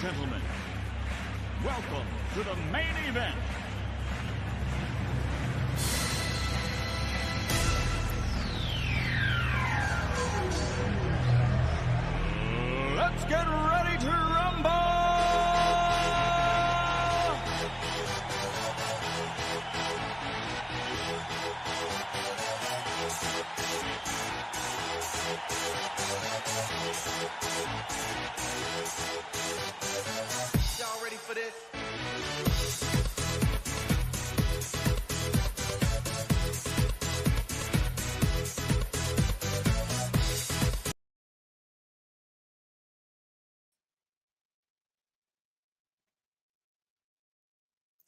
and gentlemen, welcome to the main event. Let's get ready to rumble! Y'all ready for this?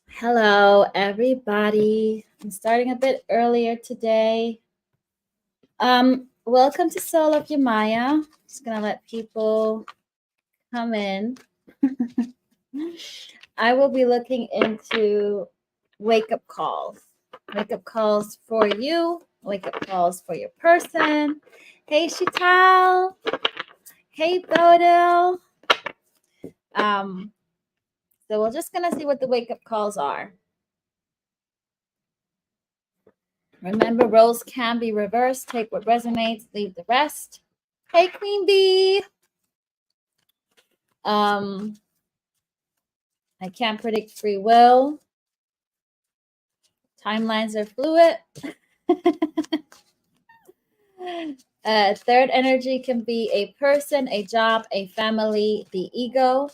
Hello, everybody. I'm starting a bit earlier today. Welcome to Soul of Yamaya. Just gonna let people come in. I will be looking into wake-up calls. Wake-up calls for you, wake-up calls for your person. Hey, Shital. Hey, Bodil. So we're just gonna see what the wake-up calls are. Remember, roles can be reversed. Take what resonates, leave the rest. Hey, Queen Bee. I can't predict free will. Timelines are fluid. Third energy can be a person, a job, a family, the ego.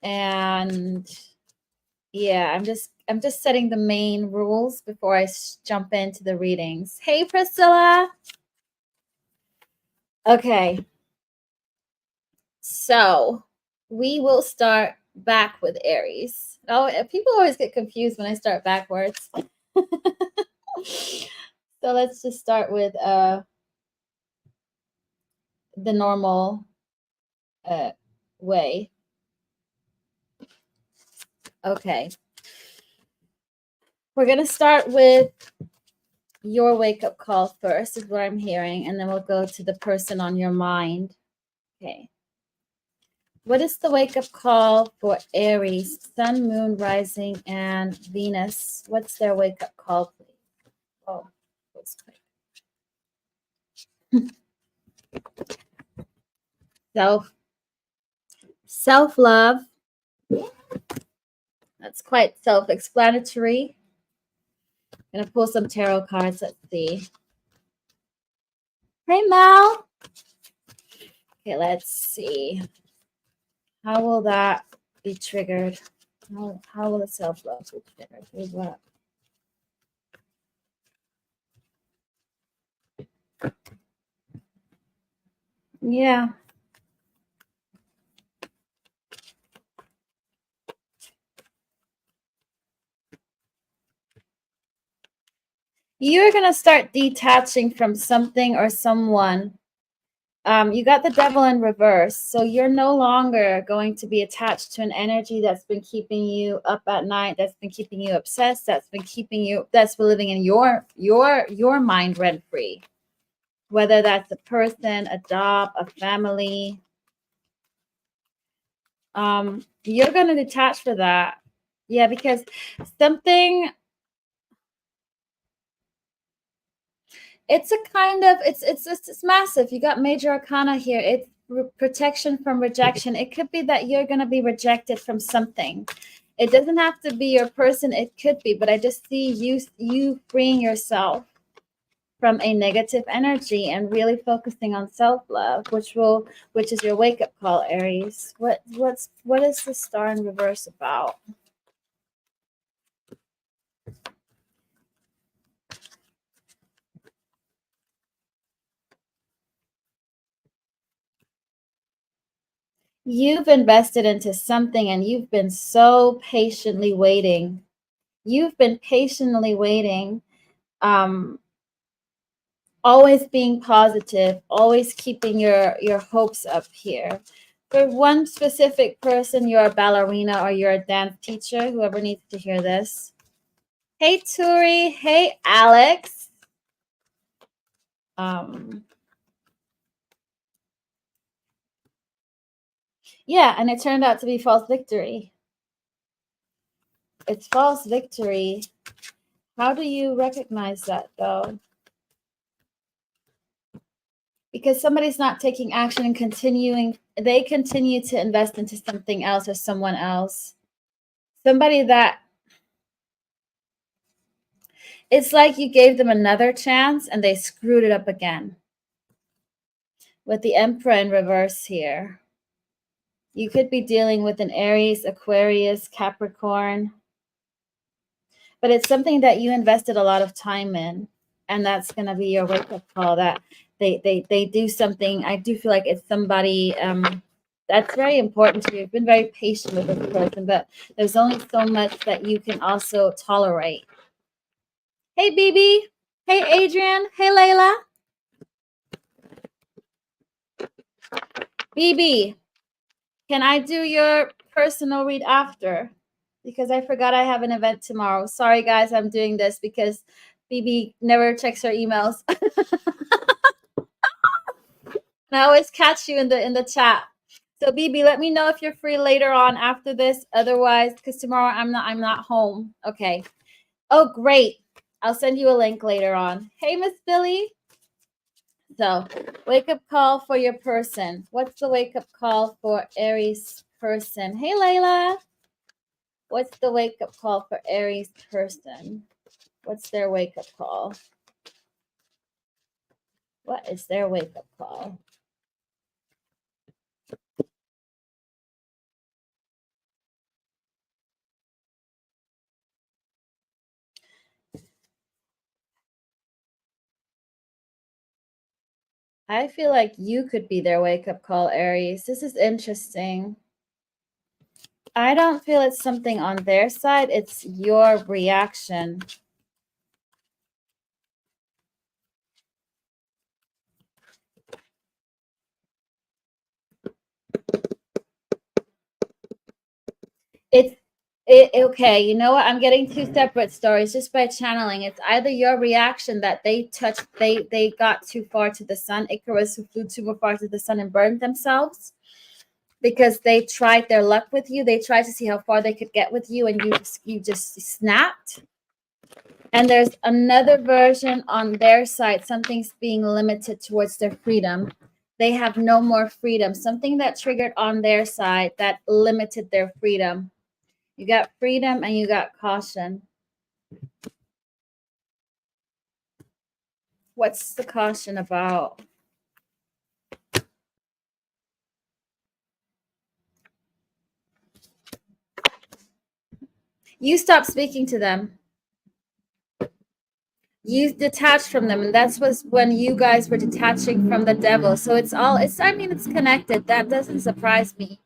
And yeah, I'm just setting the main rules before I jump into the readings. Hey, Priscilla. Okay. So we will start back with Aries. Oh, people always get confused when I start backwards. So let's just start with the normal way. Okay. We're going to start with your wake-up call first, is what I'm hearing, and then we'll go to the person on your mind. Okay. What is the wake-up call for Aries, Sun, Moon, Rising, and Venus? What's their wake-up call, please? Oh, that's quick. Self-love. That's quite self-explanatory. I'm going to pull some tarot cards. Let's see. Hey, Mel. Okay, let's see. How will that be triggered? How will the self-love be triggered? Here's what. Yeah. You're going to start detaching from something or someone. You got the devil in reverse. So you're no longer going to be attached to an energy that's been keeping you up at night, that's been keeping you obsessed, that's been living in your mind rent free. Whether that's a person, a job, a family. You're going to detach for that. Yeah, because something, it's a kind of, it's massive. You got major arcana here. It's protection from rejection. It could be that you're going to be rejected from something. It doesn't have to be your person. It could be, but I just see you freeing yourself from a negative energy and really focusing on self-love, which is your wake-up call, Aries. What is the star in reverse about? You've invested into something and you've been so patiently waiting. You've been patiently waiting. Always being positive, always keeping your hopes up here. For one specific person, you're a ballerina or you're a dance teacher, whoever needs to hear this. Hey, Turi. Hey, Alex. Yeah, and it turned out to be false victory. It's false victory. How do you recognize that though? Because somebody's not taking action and continuing, they continue to invest into something else or someone else. Somebody that, it's like you gave them another chance and they screwed it up again. With the Emperor in reverse here. You could be dealing with an Aries, Aquarius, Capricorn. But it's something that you invested a lot of time in. And that's going to be your wake-up call that they do something. I do feel like it's somebody that's very important to you. You've been very patient with this person, but there's only so much that you can also tolerate. Hey, BB. Hey, Adrian. Hey, Layla. BB, can I do your personal read after? Because I forgot I have an event tomorrow. Sorry, guys, I'm doing this because BB never checks her emails. And I always catch you in the chat. So BB, let me know if you're free later on after this. Otherwise, because tomorrow I'm not home. Okay. Oh, great. I'll send you a link later on. Hey, Miss Billy. So, wake up call for your person. What's the wake up call for Aries person? Hey, Layla. What's the wake up call for Aries person? What's their wake up call? What is their wake up call? I feel like you could be their wake up call, Aries. This is interesting. I don't feel it's something on their side. It's your reaction. Okay, you know what? I'm getting two separate stories just by channeling. It's either your reaction that they got too far to the sun, Icarus who flew too far to the sun and burned themselves because they tried their luck with you. They tried to see how far they could get with you, and you just snapped. And there's another version on their side. Something's being limited towards their freedom. They have no more freedom. Something that triggered on their side that limited their freedom. You got freedom and you got caution. What's the caution about? You stopped speaking to them. You detached from them, and that's was when you guys were detaching from the devil. So it's connected. That doesn't surprise me.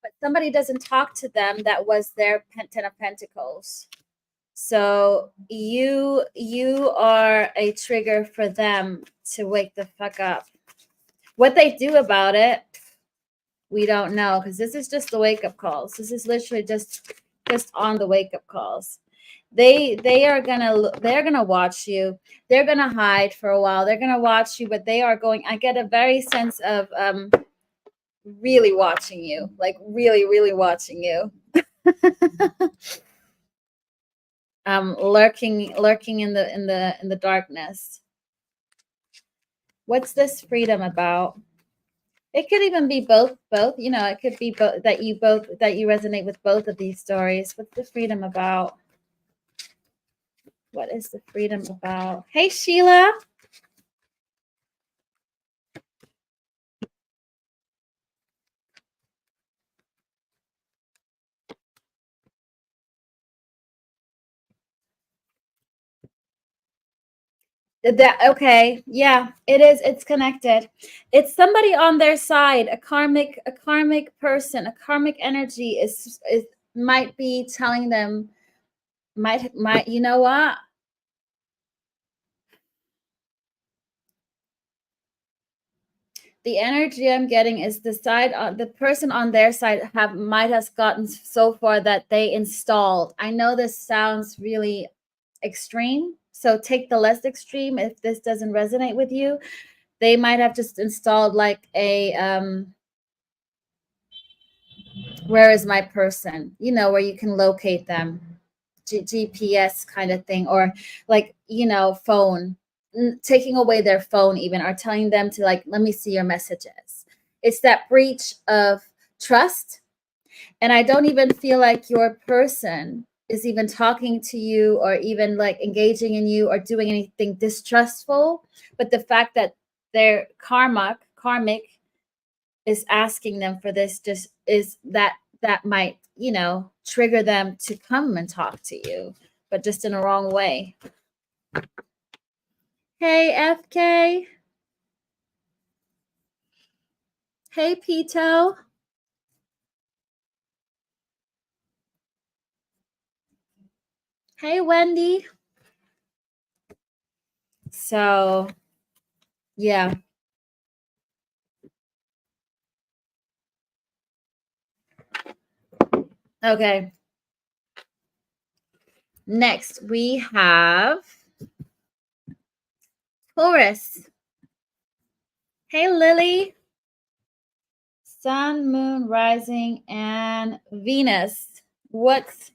But somebody doesn't talk to them that was their Ten of Pentacles. So you are a trigger for them to wake the fuck up. What they do about it, we don't know, because this is just the wake up calls. This is literally just on the wake up calls. They're gonna watch you. They're gonna hide for a while. They're gonna watch you, but they are going. I get a very sense of really watching you, like really, really watching you. Lurking in the darkness. What's this freedom about? It could even be both, you know, it could be both that you resonate with both of these stories. What's the freedom about? What is the freedom about? Hey, Sheila. Okay, yeah, it is. It's connected. It's somebody on their side, a karmic person, a karmic energy is might be telling them, might you know what? The energy I'm getting is the person on their side might have gotten so far that they installed. I know this sounds really extreme, so take the less extreme if this doesn't resonate with you. They might have just installed like a Where is my person? Where you can locate them. GPS kind of thing, or like, phone, taking away their phone even, or telling them to, like, let me see your messages. It's that breach of trust. And I don't even feel like your person is even talking to you or even like engaging in you or doing anything distrustful. But the fact that their karmic is asking them for this just is that might, trigger them to come and talk to you, but just in a wrong way. Hey, FK. Hey, Pito. Hey, Wendy. So, yeah. Okay. Next, we have Taurus. Hey, Lily. Sun, moon, rising, and Venus. What's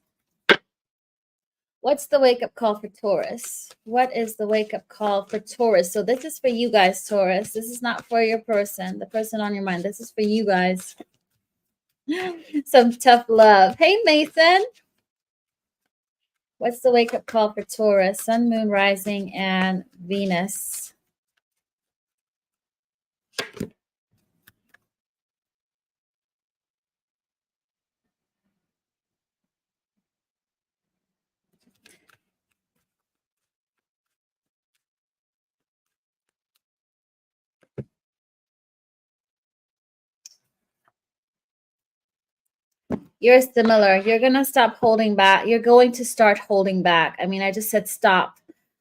the wake-up call for Taurus? What is the wake-up call for Taurus? So this is for you guys, Taurus. This is not for your person, the person on your mind. This is for you guys. Some tough love. Hey, Mason. What's the wake-up call for Taurus? Sun, moon, rising, and Venus. You're similar. You're going to stop holding back. You're going to start holding back. I mean, I just said stop,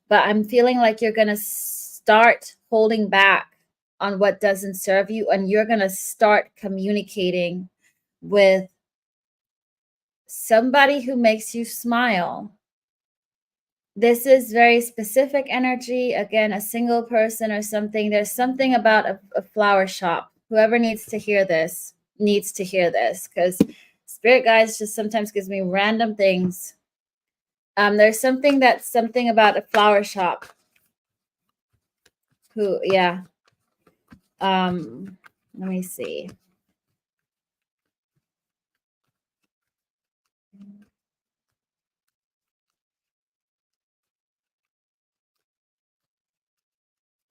but I'm feeling like you're going to start holding back on what doesn't serve you, and you're going to start communicating with somebody who makes you smile. This is very specific energy. Again, a single person or something. There's something about a flower shop. Whoever needs to hear this needs to hear this, because Spirit guides just sometimes gives me random things. There's something about a flower shop. Yeah. Let me see.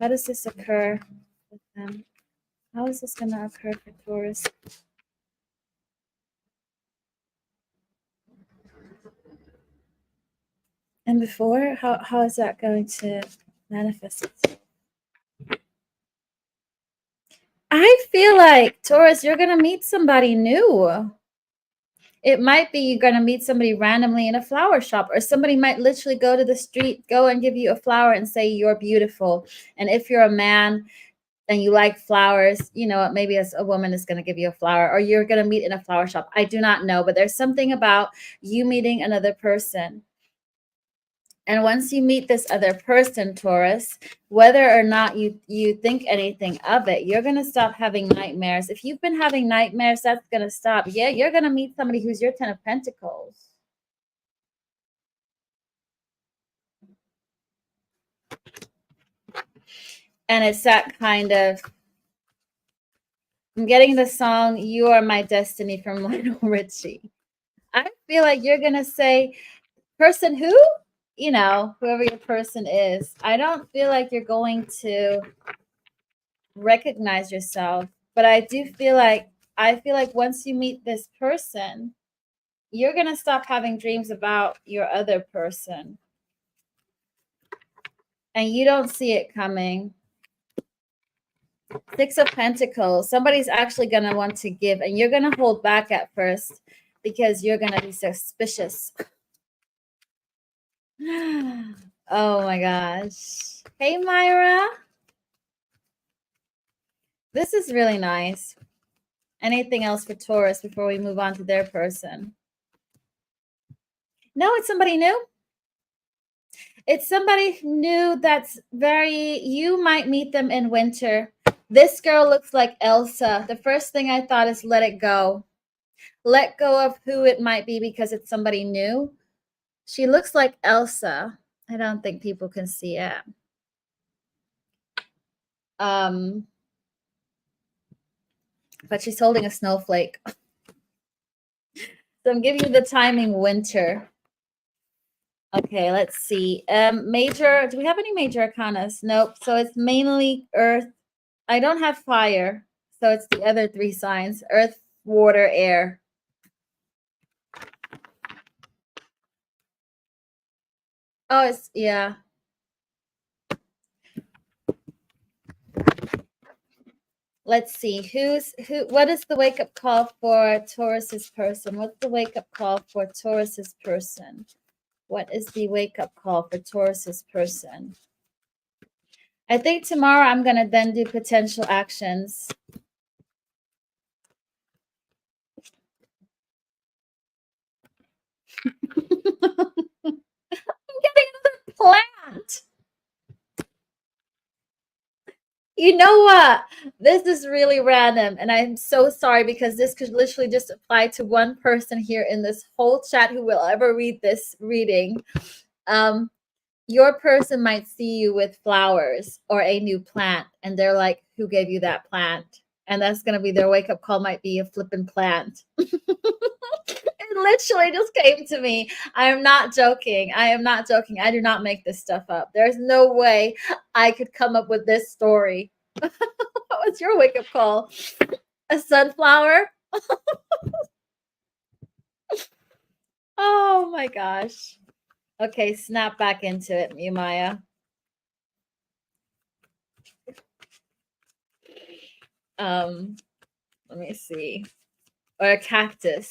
How does this occur with them? How is this going to occur for Taurus? And before, how is that going to manifest itself? I feel like, Taurus, you're going to meet somebody new. It might be you're going to meet somebody randomly in a flower shop, or somebody might literally go to the street, go and give you a flower and say, you're beautiful. And if you're a man and you like flowers, maybe as a woman is going to give you a flower, or you're going to meet in a flower shop. I do not know, but there's something about you meeting another person. And once you meet this other person, Taurus, whether or not you think anything of it, you're going to stop having nightmares. If you've been having nightmares, that's going to stop. Yeah, you're going to meet somebody who's your 10 of Pentacles. And it's that kind of, I'm getting the song, You Are My Destiny from Lionel Richie. I feel like you're going to say, person who? Whoever your person is. I don't feel like you're going to recognize yourself, but I feel like once you meet this person, you're going to stop having dreams about your other person. And you don't see it coming. 6 of Pentacles. Somebody's actually going to want to give, and you're going to hold back at first because you're going to be suspicious. Oh my gosh. Hey, Myra. This is really nice. Anything else for Taurus before we move on to their person? No, it's somebody new. It's somebody new that's you might meet them in winter. This girl looks like Elsa. The first thing I thought is let it go. let go of who it might be because it's somebody new. She looks like Elsa. I don't think people can see it. But she's holding a snowflake. So I'm giving you the timing winter. Okay, let's see. Major, do we have any major arcanas? Nope. So it's mainly earth. I don't have fire. So it's the other three signs: earth, water, air. Oh, it's, yeah. Let's see. What is the wake up call for Taurus's person? What's the wake up call for Taurus's person? What is the wake up call for Taurus's person? I think tomorrow I'm going to then do potential actions. I'm getting another plant. You know what? This is really random, and I'm so sorry because this could literally just apply to one person here in this whole chat who will ever read this reading. Your person might see you with flowers or a new plant, and they're like, "Who gave you that plant?" And that's gonna be their wake up call. Might be a flippin' plant. It literally just came to me. I am not joking. I am not joking. I do not make this stuff up. There's no way I could come up with this story. What's your wake up call? A sunflower? Oh my gosh. Okay, snap back into it, Maya. Let me see. Or a cactus.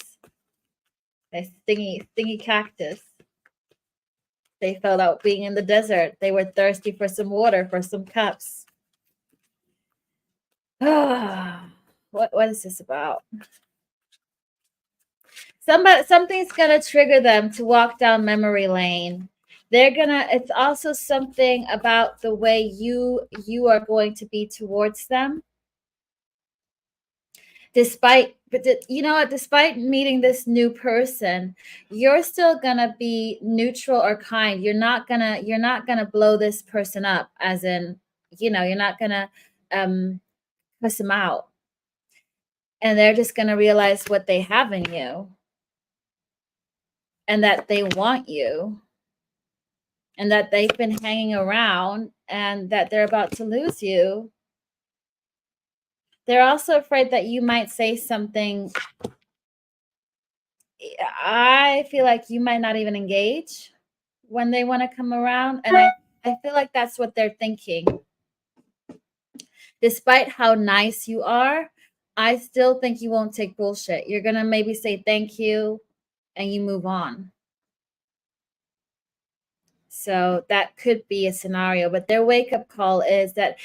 A stingy cactus. They felt out being in the desert. They were thirsty for some water, for some cups. What is this about? Something's gonna trigger them to walk down memory lane. It's also something about the way you are going to be towards them. Despite meeting this new person, you're still gonna be neutral or kind. You're not gonna blow this person up, as in, you're not gonna cuss them out. And they're just gonna realize what they have in you, and that they want you, and that they've been hanging around, and that they're about to lose you. They're also afraid that you might say something. I feel like you might not even engage when they want to come around. And I feel like that's what they're thinking. Despite how nice you are, I still think you won't take bullshit. You're going to maybe say thank you and you move on. So that could be a scenario, but their wake up call is that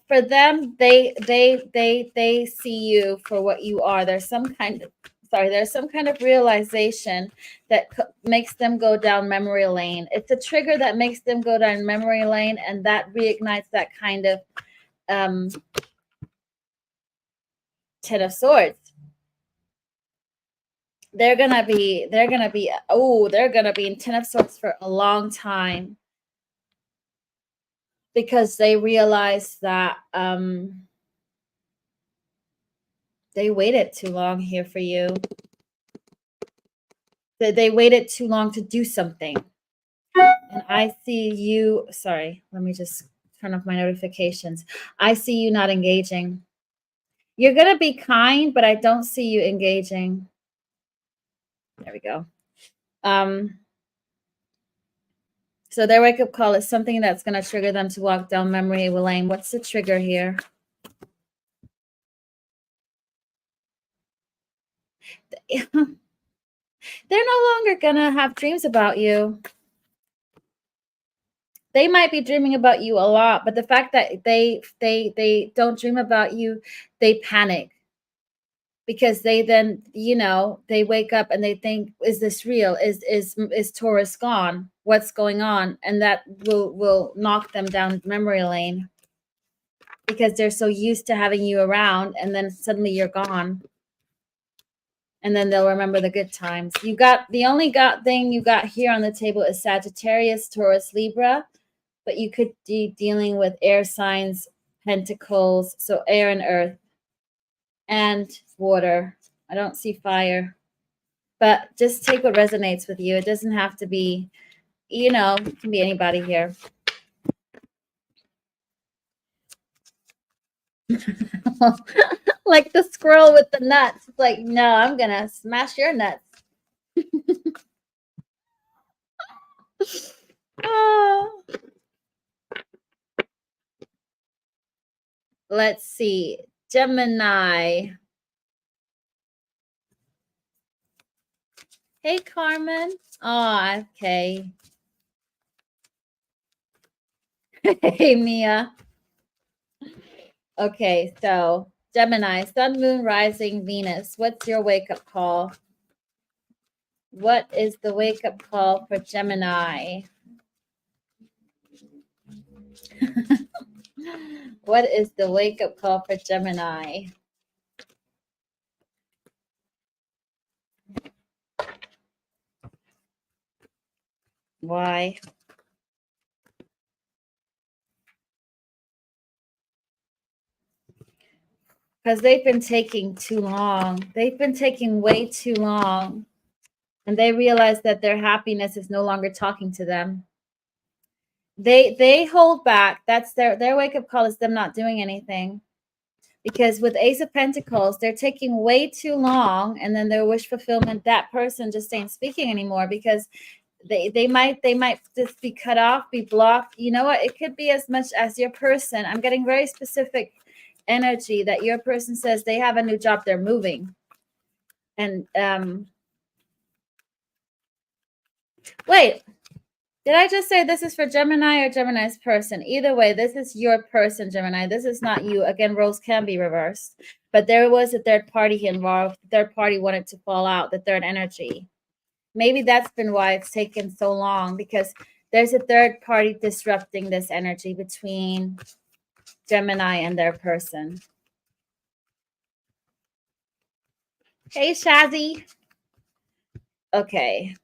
for them, they see you for what you are. There's some kind of realization that makes them go down memory lane. It's a trigger that makes them go down memory lane, and that reignites that kind of Ten of Swords. They're gonna be in Ten of Swords for a long time, because they realize that they waited too long here for you. They waited too long to do something. And I see you, sorry, let me just turn off my notifications. I see you not engaging. You're going to be kind, but I don't see you engaging. There we go. So their wake-up call is something that's going to trigger them to walk down memory lane. What's the trigger here? They're no longer going to have dreams about you. They might be dreaming about you a lot, but the fact that they don't dream about you, they panic. Because they then, they wake up and they think, is this real? Is Taurus gone? What's going on? And that will knock them down memory lane, because they're so used to having you around, and then suddenly you're gone. And then they'll remember the good times. You got the only thing you got here on the table is Sagittarius, Taurus, Libra, but you could be dealing with air signs, pentacles, so air and earth, and water. I don't see fire, but just take what resonates with you. It doesn't have to be, it can be anybody here. Like the squirrel with the nuts. It's like, no, I'm gonna smash your nuts. Oh. Let's see. Gemini. Hey, Carmen. Oh, okay. Hey, Mia. Okay, so Gemini, Sun, Moon, Rising, Venus. What's your wake-up call? What is the wake-up call for Gemini? What is the wake-up call for Gemini? Why? Because they've been taking too long. They've been taking way too long. And they realize that their happiness is no longer talking to them. They hold back. That's their wake-up call is them not doing anything. Because with Ace of Pentacles, they're taking way too long, and then their wish fulfillment, that person just ain't speaking anymore because they might just be cut off, be blocked. You know what? It could be as much as your person. I'm getting very specific energy that your person says they have a new job, they're moving. And wait, did I just say this is for Gemini or Gemini's person? Either way, this is your person, Gemini. This is not you. Again, roles can be reversed. But there was a third party involved. The third party wanted to fall out, the third energy. Maybe that's been why it's taken so long, because there's a third party disrupting this energy between Gemini and their person. Hey, Shazzy. Okay.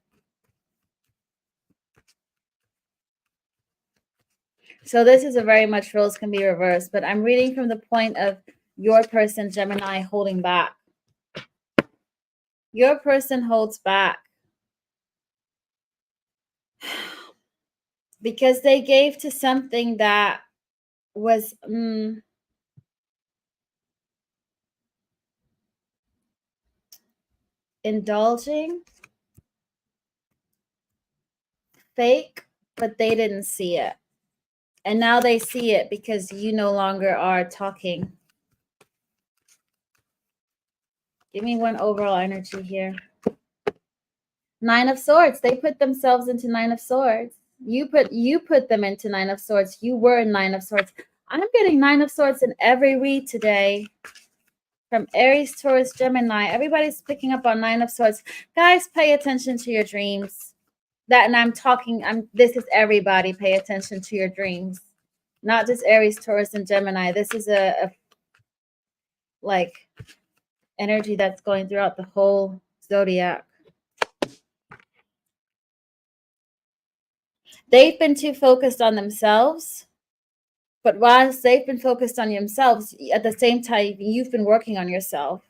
So this is a very much roles can be reversed, but I'm reading from the point of your person, Gemini, holding back. Your person holds back because they gave to something that was indulging, fake, but they didn't see it. And now they see it because you no longer are talking. Give me one overall energy here. Nine of Swords. They put themselves into Nine of Swords. You put them into Nine of Swords. You were in Nine of Swords. I'm getting Nine of Swords in every read today. From Aries, Taurus, Gemini. Everybody's picking up on Nine of Swords. Guys, pay attention to your dreams. This is everybody. Pay attention to your dreams. Not just Aries, Taurus, and Gemini. This is a like energy that's going throughout the whole zodiac. They've been too focused on themselves, but whilst they've been focused on themselves, at the same time, you've been working on yourself.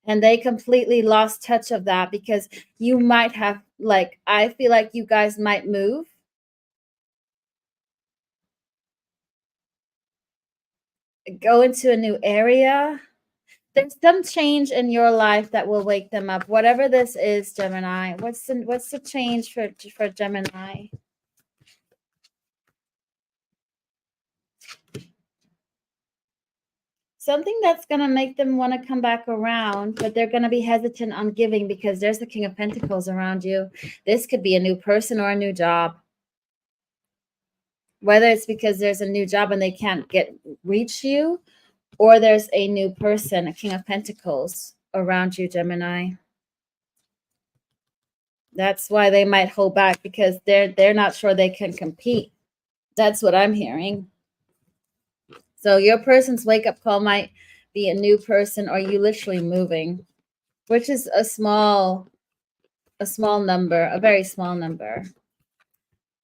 And they completely lost touch of that because you might have, I feel like you guys might move. Go into a new area. There's some change in your life that will wake them up. Whatever this is, Gemini. What's the change for Gemini? Something that's going to make them want to come back around, but they're going to be hesitant on giving because there's the King of Pentacles around you. This could be a new person or a new job. Whether it's because there's a new job and they can't reach you, or there's a new person, a King of Pentacles around you, Gemini. That's why they might hold back because they're not sure they can compete. That's what I'm hearing. So your person's wake-up call might be a new person or you literally moving. which is a small number, a very small number.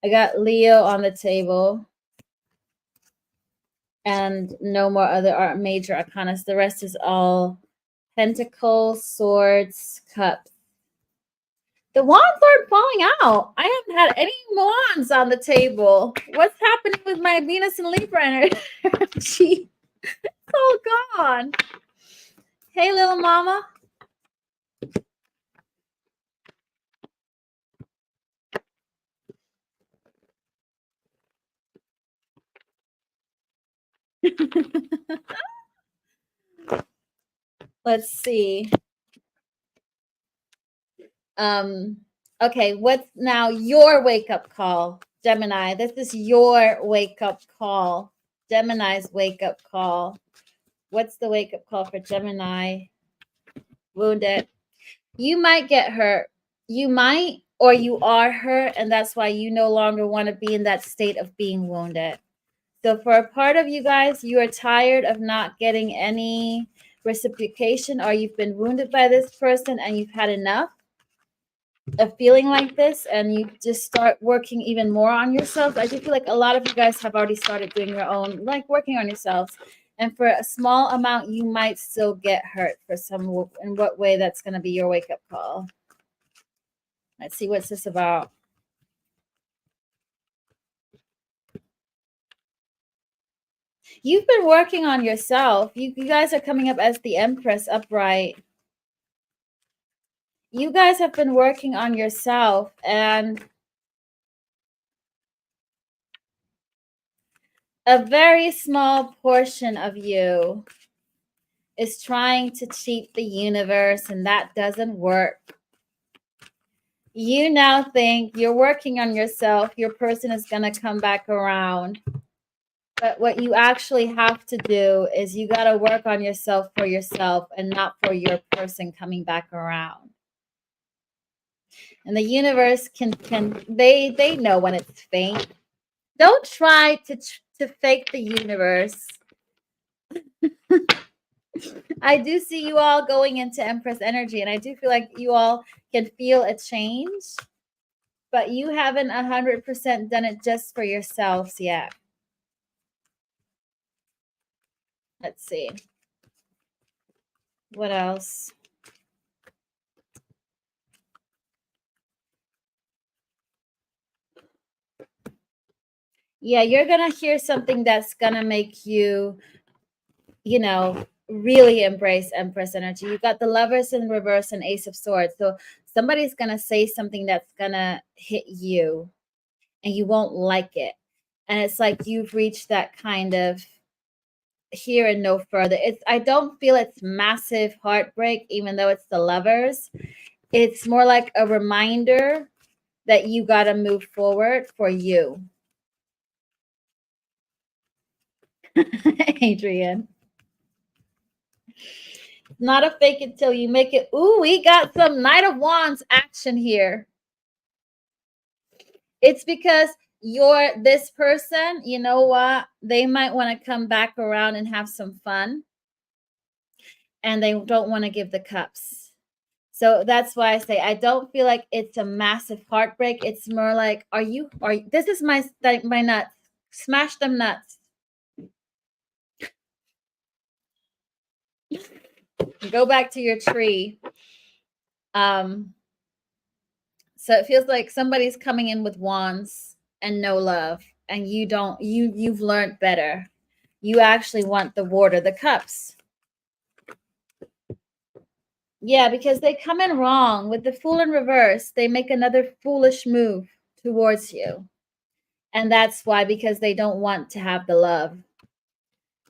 I got Leo on the table and no more other major arcanas. The rest is all pentacles, swords, cups. The wands aren't falling out. I haven't had any wands on the table. What's happening with my Venus and Libra energy? It's all gone. Hey, little mama. Let's see. Okay, what's now your wake-up call, Gemini? This is your wake-up call. Gemini's wake-up call. What's the wake-up call for Gemini? Wounded. You might get hurt. You might, or you are hurt, and that's why you no longer want to be in that state of being wounded. So for a part of you guys, you are tired of not getting any reciprocation, or you've been wounded by this person and you've had enough of feeling like this, and you just start working even more on yourselves. I do feel like a lot of you guys have already started doing your own, like working on yourselves. And for a small amount, you might still get hurt for some, in what way that's going to be your wake-up call. Let's see, what's this about? You've been working on yourself. You guys are coming up as the Empress upright. You guys have been working on yourself, and a very small portion of you is trying to cheat the universe, and that doesn't work. You now think you're working on yourself. Your person is going to come back around. But what you actually have to do is you got to work on yourself for yourself and not for your person coming back around. And the universe they know when it's fake. Don't try to fake the universe. I do see you all going into Empress energy, and I do feel like you all can feel a change, but you haven't 100% done it just for yourselves yet. Let's see. What else? Yeah, you're going to hear something that's going to make you, really embrace Empress energy. You got the Lovers in reverse and Ace of Swords. So somebody's going to say something that's going to hit you and you won't like it. And it's like you've reached that kind of here and no further. I don't feel it's massive heartbreak, even though it's the Lovers. It's more like a reminder that you got to move forward for you. Adrian. Not a fake it till you make it. Ooh, we got some Knight of Wands action here. It's because this person, you know what? They might want to come back around and have some fun. And they don't want to give the cups. So that's why I say I don't feel like it's a massive heartbreak. It's more like, this is my nuts. Smash them nuts. Go back to your tree. So it feels like somebody's coming in with wands and no love, and you've learned better. You actually want the water, the cups. Yeah, because they come in wrong with the Fool in reverse. They make another foolish move towards you. And that's why, because they don't want to have the love.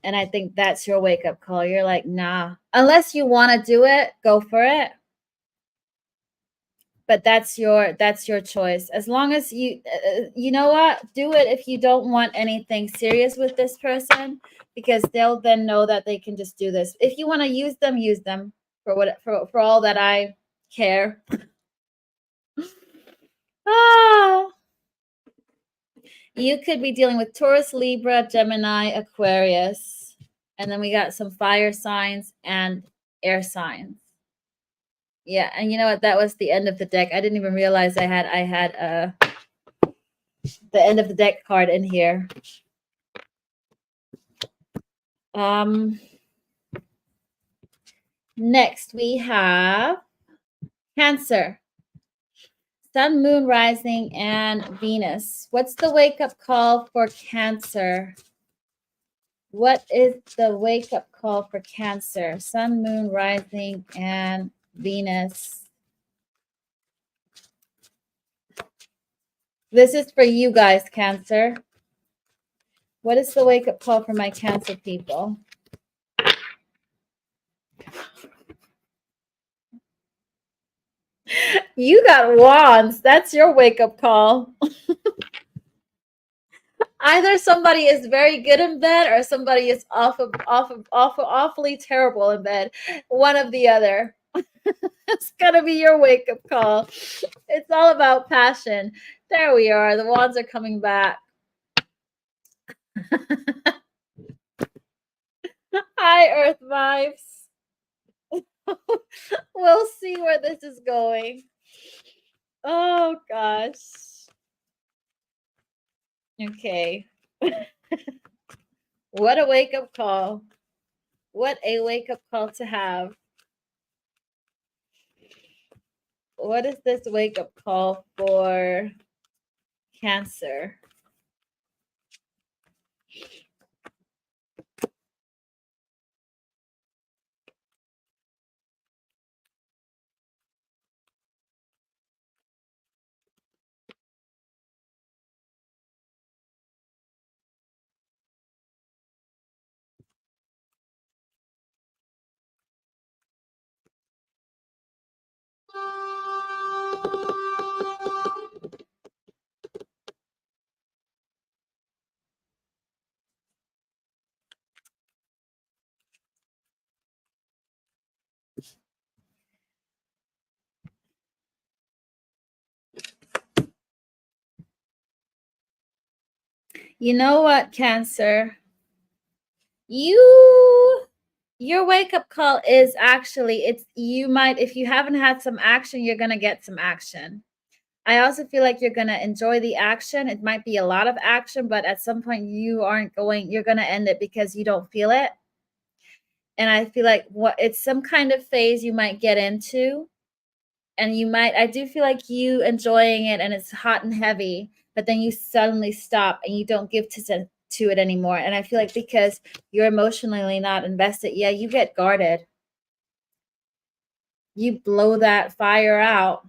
And I think that's your wake-up call. You're like, nah. Unless you want to do it, go for it. But that's your choice. As long as you know what? Do it if you don't want anything serious with this person, because they'll then know that they can just do this. If you want to use them for all that I care. You could be dealing with Taurus, Libra, Gemini, Aquarius. And then we got some fire signs and air signs. Yeah, and you know what? That was the end of the deck. I didn't even realize I had the end of the deck card in here. Next we have Cancer. Sun, Moon, Rising, and Venus. What's the wake-up call for Cancer? What is the wake-up call for Cancer? Sun, Moon, Rising, and Venus. This is for you guys, Cancer. What is the wake-up call for my Cancer people? You got wands. That's your wake-up call. Either somebody is very good in bed or somebody is awfully terrible in bed. One of the other. It's gonna be your wake-up call. It's all about passion. There we are. The wands are coming back. Hi, Earth Vibes. We'll see where this is going. Oh gosh. Okay. What a wake-up call. What a wake-up call to have. What is this wake-up call for Cancer? You know what, Cancer? Your wake-up call is actually, it's you might, if you haven't had some action, you're gonna get some action. I also feel like you're gonna enjoy the action. It might be a lot of action, but at some point you're gonna end it because you don't feel it. And I feel like it's some kind of phase you might get into. And I do feel like you enjoying it and it's hot and heavy, but then you suddenly stop and you don't give to it anymore. And I feel like because you're emotionally not invested, yeah, you get guarded. You blow that fire out.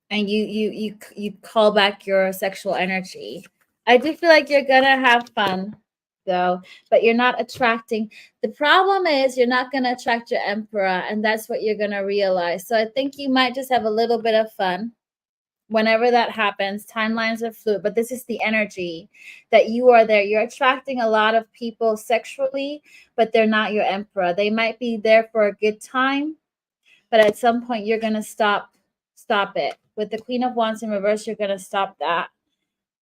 And you call back your sexual energy. I do feel like you're gonna have fun though, but you're not attracting. The problem is you're not gonna attract your emperor, and that's what you're gonna realize. So I think you might just have a little bit of fun whenever that happens. Timelines are fluid, but this is the energy that you are there. You're attracting a lot of people sexually, but they're not your emperor. They might be there for a good time, but at some point you're gonna stop it. With the Queen of Wands in reverse, you're going to stop that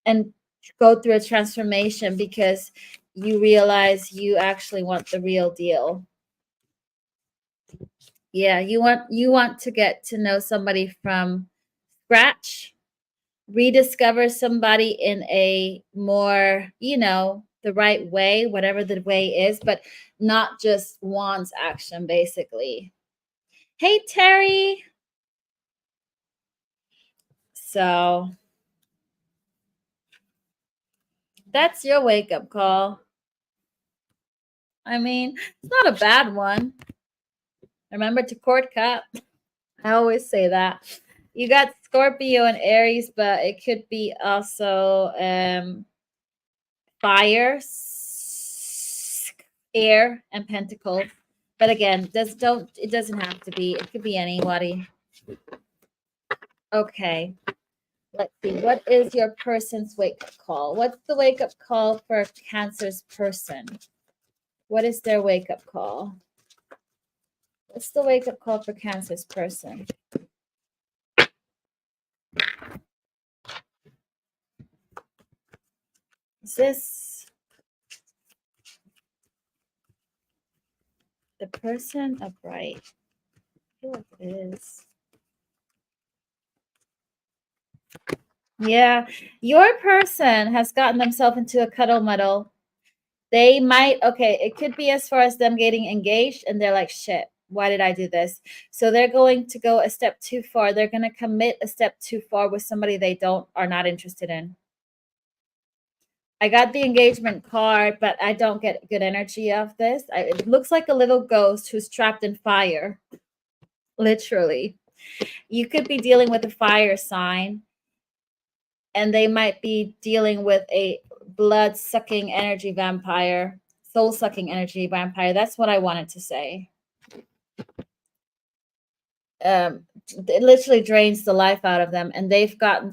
and go through a transformation because you realize you actually want the real deal. Yeah, you want to get to know somebody from scratch, rediscover somebody in a more, the right way, whatever the way is, but not just Wands action, basically. Hey, Terry. So that's your wake-up call. I mean, it's not a bad one. Remember to court cut. I always say that. You got Scorpio and Aries, but it could be also fire, air, and Pentacles. But again, it doesn't have to be. It could be anybody. Okay. Let's see. What is your person's wake-up call? What's the wake-up call for Cancer's person? What is their wake-up call? What's the wake-up call for Cancer's person? Is this The person upright. I feel like it is. Yeah, your person has gotten themselves into a cuddle muddle. They might, okay, it could be as far as them getting engaged and they're like, shit, why did I do this? So they're going to go a step too far. They're going to commit a step too far with somebody they are not interested in. I got the engagement card, but I don't get good energy of this. It looks like a little ghost who's trapped in fire, literally. You could be dealing with a fire sign, and they might be dealing with a blood sucking energy vampire, soul sucking energy vampire. That's what I wanted to say. It literally drains the life out of them, and they've gone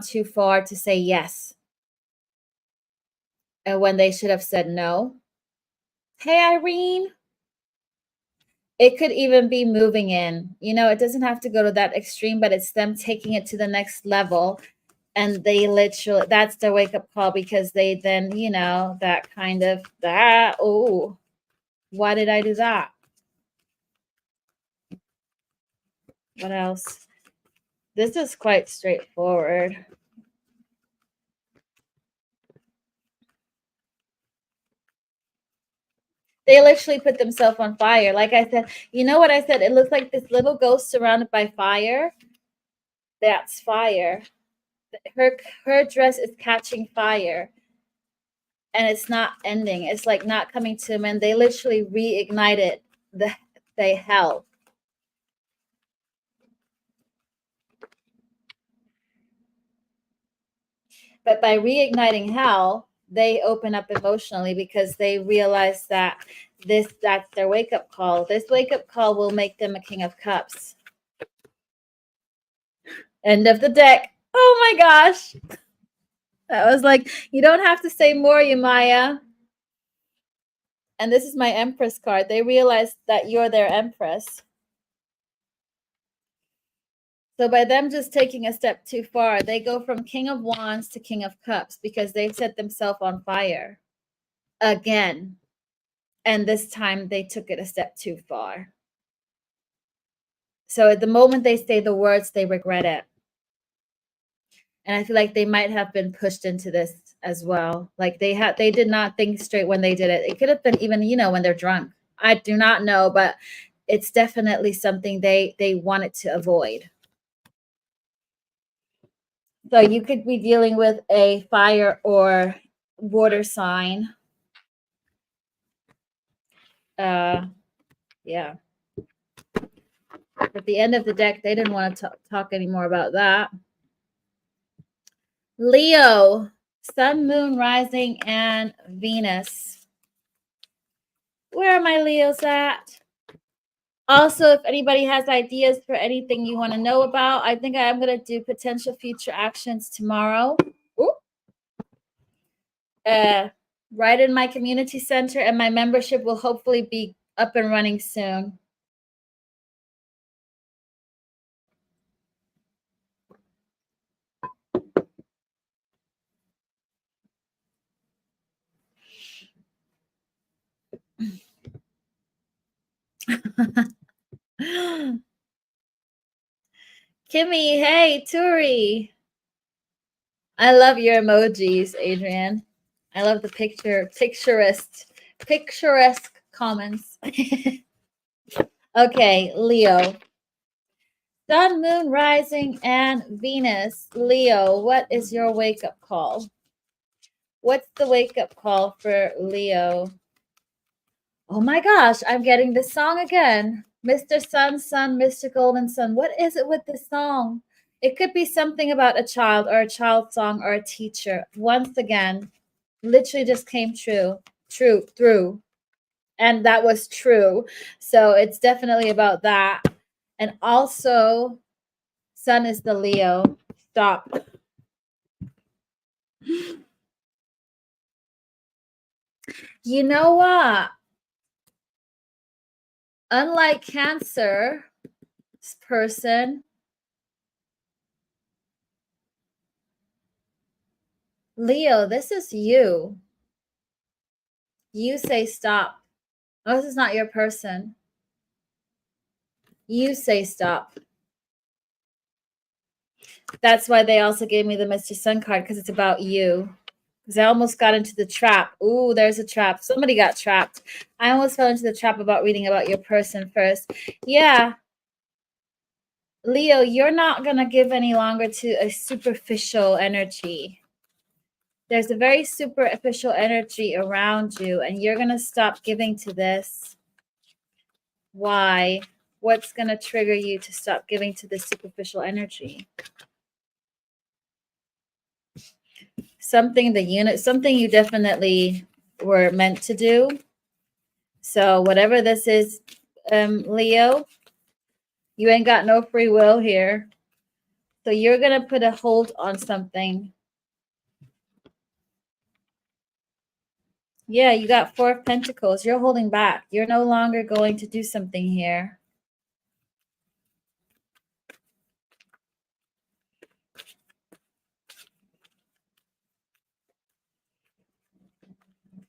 too far to say yes, and when they should have said no. Hey, Irene. It could even be moving in. It doesn't have to go to that extreme, but it's them taking it to the next level. And they literally, that's their wake up call, because they then, that kind of, oh, why did I do that? What else? This is quite straightforward. They literally put themselves on fire. Like I said, you know what I said? It looks like this little ghost surrounded by fire. That's fire. Her dress is catching fire. And it's not ending. It's like not coming to them. And they literally reignited the hell. But by reigniting hell, they open up emotionally, because they realize that that's their wake-up call. This wake-up call will make them a King of Cups. End of the deck. Oh my gosh. That was like, you don't have to say more, Yamaya. And this is my Empress card. They realize that you're their Empress. So by them just taking a step too far, they go from King of Wands to King of Cups, because they've set themselves on fire again. And this time they took it a step too far. So at the moment they say the words, they regret it. And I feel like they might have been pushed into this as well. Like they did not think straight when they did it. It could have been even, when they're drunk. I do not know, but it's definitely something they wanted to avoid. So you could be dealing with a fire or water sign. Yeah. At the end of the deck, they didn't want to talk anymore about that. Leo, Sun, Moon, Rising, and Venus. Where are my Leos at? Also, if anybody has ideas for anything you want to know about, I think I'm going to do potential future actions tomorrow. Right in my community center, and my membership will hopefully be up and running soon. Kimmy, hey, Turi. I love your emojis, Adrian. I love the picturesque comments. Okay, Leo. Sun, Moon, Rising, and Venus. Leo, what is your wake-up call? What's the wake-up call for Leo? Oh my gosh, I'm getting this song again. Mr. Sun, Mr. Golden Sun. What is it with this song? It could be something about a child, or a child song, or a teacher. Once again, literally just came through. And that was true. So it's definitely about that. And also, Sun is the Leo. Stop. You know what? Unlike Cancer person, Leo, this is you. You say stop. Oh, this is not your person. You say stop. That's why they also gave me the Mr. Sun card, because it's about you. Because I almost got into the trap. Ooh, there's a trap. Somebody got trapped. I almost fell into the trap about reading about your person first. Yeah. Leo, you're not going to give any longer to a superficial energy. There's a very superficial energy around you, and you're going to stop giving to this. Why? What's going to trigger you to stop giving to this superficial energy? Something you definitely were meant to do. So whatever this is, Leo, you ain't got no free will here. So you're going to put a hold on something. Yeah, you got 4 of Pentacles. You're holding back. You're no longer going to do something here.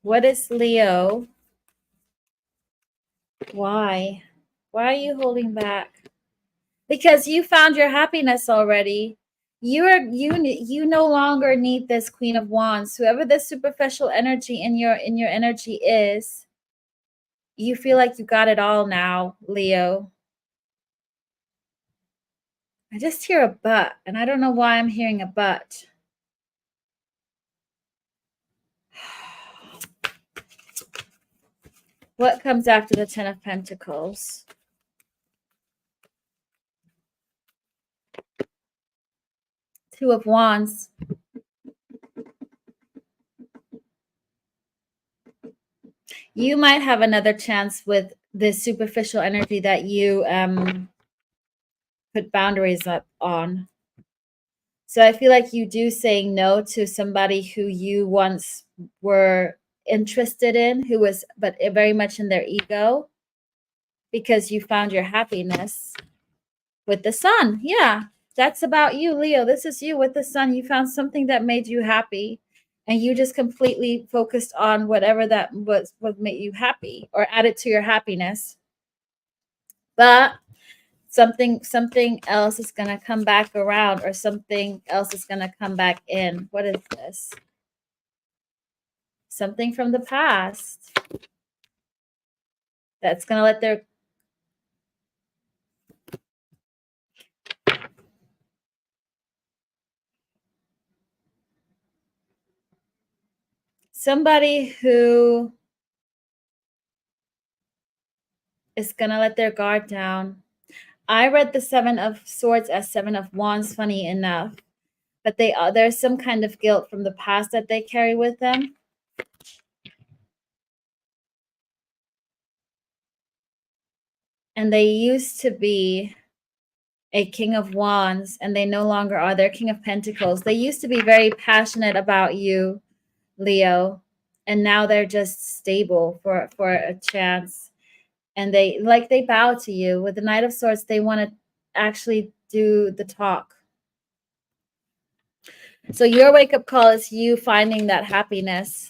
What is Leo? Why? Why are you holding back? Because you found your happiness already. You no longer need this Queen of Wands. Whoever this superficial energy in your energy is, you feel like you got it all now, Leo. I just hear a but, and I don't know why I'm hearing a but. What comes after the 10 of Pentacles? Two of Wands. You might have another chance with this superficial energy that you put boundaries up on. So I feel like you do saying no to somebody who you once were interested in, who was but very much in their ego, because you found your happiness with the Sun. Yeah, that's about you, Leo. This is you with the Sun. You found something that made you happy, and you just completely focused on whatever that was what made you happy or added to your happiness. But something else is going to come back around, or something else is going to come back in. What is this? Something from the past that's going to let their somebody who is going to let their guard down. I read the 7 of Swords as 7 of Wands, funny enough, but there's some kind of guilt from the past that they carry with them. And they used to be a King of Wands, and they no longer are. They're King of Pentacles. They used to be very passionate about you, Leo, and now they're just stable for a chance. And they bow to you. With the Knight of Swords, they want to actually do the talk. So your wake-up call is you finding that happiness.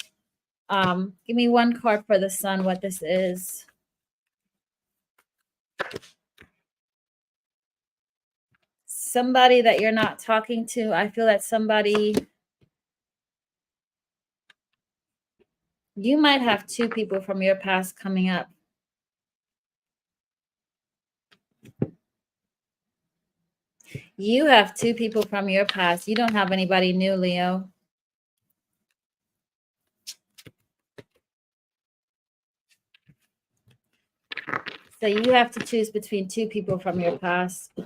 Give me one card for the Sun, what this is. Somebody that you're not talking to. I feel that somebody, you might have 2 people from your past coming up. You have 2 people from your past. You don't have anybody new, Leo. So you have to choose between 2 people from your past.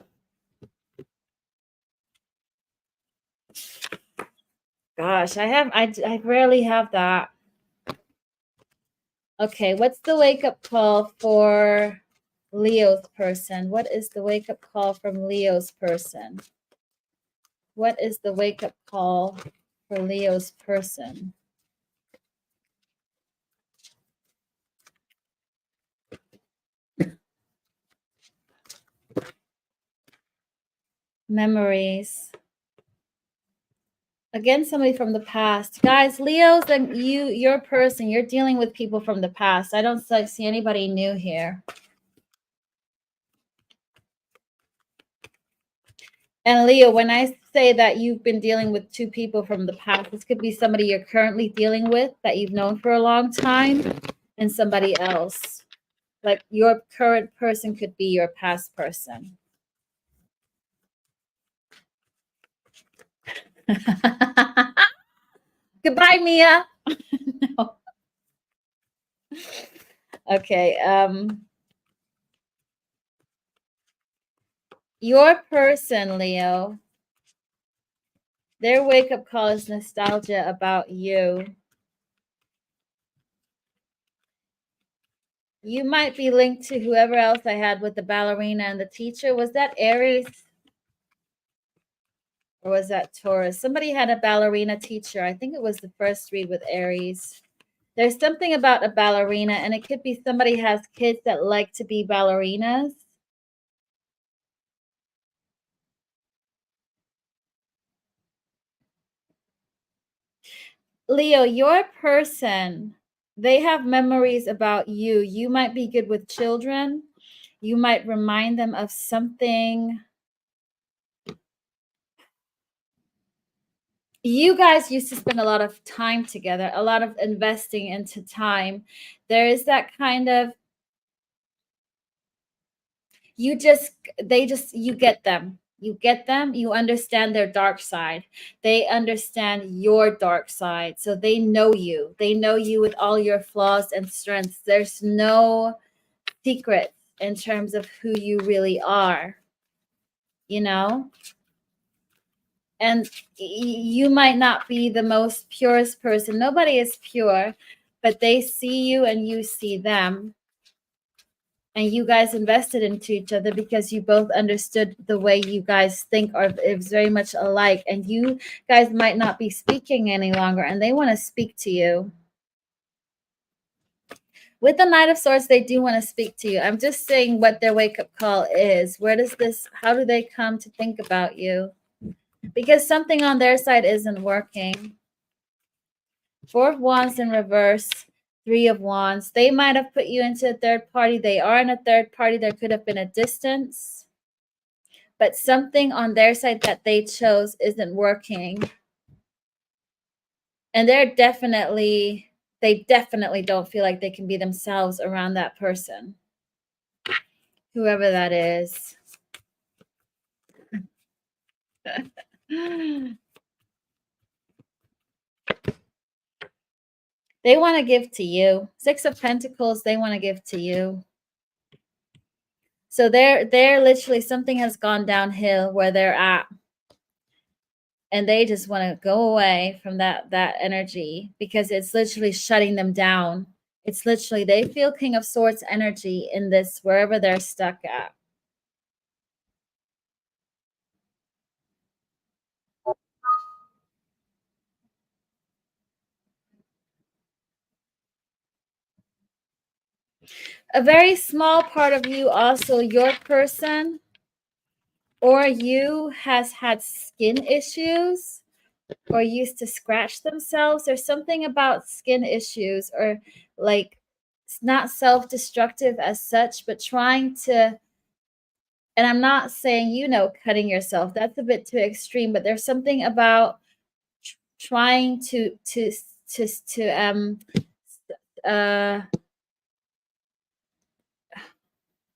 Gosh, I rarely have that. Okay, what's the wake-up call for Leo's person? What is the wake-up call from Leo's person? What is the wake-up call for Leo's person? Memories. Again, somebody from the past. Guys, Leos and your person, you're dealing with people from the past. I don't see anybody new here. And Leo, when I say that you've been dealing with two people from the past, this could be somebody you're currently dealing with that you've known for a long time and somebody else. Like your current person could be your past person. Goodbye, Mia. No. Okay. Your person, Leo, their wake-up call is nostalgia about you. You might be linked to whoever else I had with the ballerina and the teacher. Was that Aries? Or was that Taurus? Somebody had a ballerina teacher. I think it was the first read with Aries. There's something about a ballerina, and it could be somebody has kids that like to be ballerinas. Leo, your person, they have memories about you. You might be good with children. You might remind them of something. You guys used to spend a lot of time together, a lot of investing into time. There is that kind of, you get them. You get them, you understand their dark side. They understand your dark side. So they know you. They know you with all your flaws and strengths. There's no secrets in terms of who you really are, you know? And you might not be the most purest person. Nobody is pure, but they see you and you see them. And you guys invested into each other because you both understood the way you guys think is very much alike. And you guys might not be speaking any longer, and they want to speak to you. With the Knight of Swords, they do want to speak to you. I'm just saying what their wake-up call is. How do they come to think about you? Because something on their side isn't working. Four of Wands in reverse, Three of Wands. They might have put you into a third party. They are in a third party. There could have been a distance. But something on their side that they chose isn't working. And they definitely don't feel like they can be themselves around that person. Whoever that is. They want to give to you. Six of Pentacles, they want to give to you. So they're literally, something has gone downhill where they're at. And they just want to go away from that energy because it's literally shutting them down. It's literally, they feel King of Swords energy in this, wherever they're stuck at. A very small part of you, also your person or you, has had skin issues or used to scratch themselves. There's something about skin issues, or like, it's not self-destructive as such, but trying to, and I'm not saying, cutting yourself. That's a bit too extreme, but there's something about trying to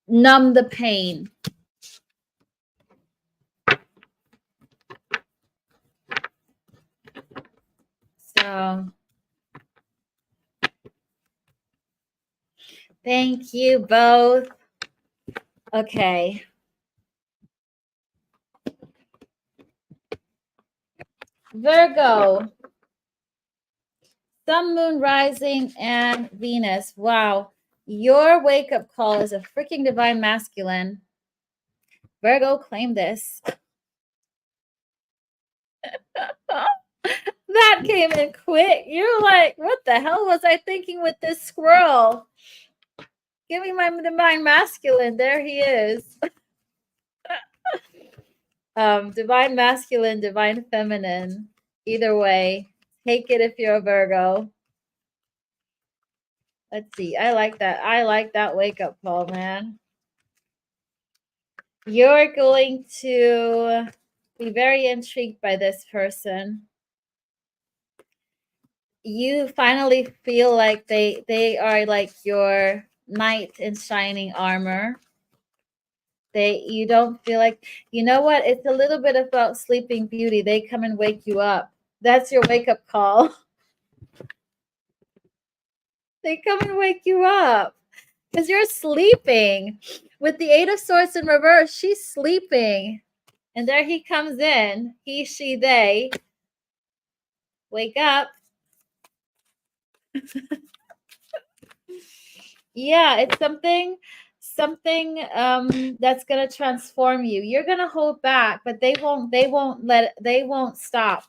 numb the pain. So thank you both. Okay. Virgo. Sun, Moon, Rising, and Venus. Wow. Your wake-up call is a freaking divine masculine. Virgo, claim this. That came in quick. You're like, what the hell was I thinking with this squirrel? Give me my divine masculine. There he is. Divine masculine, divine feminine. Either way, take it if you're a Virgo. Let's see. I like that. I like that wake up call, man. You're going to be very intrigued by this person. You finally feel like they are like your knight in shining armor. You don't feel like, you know what? It's a little bit about Sleeping Beauty. They come and wake you up. That's your wake up call. They come and wake you up because you're sleeping. With the Eight of Swords in reverse, she's sleeping. And there he comes in. He, she, they. Wake up. Yeah, it's something that's gonna transform you. You're gonna hold back, but they won't stop.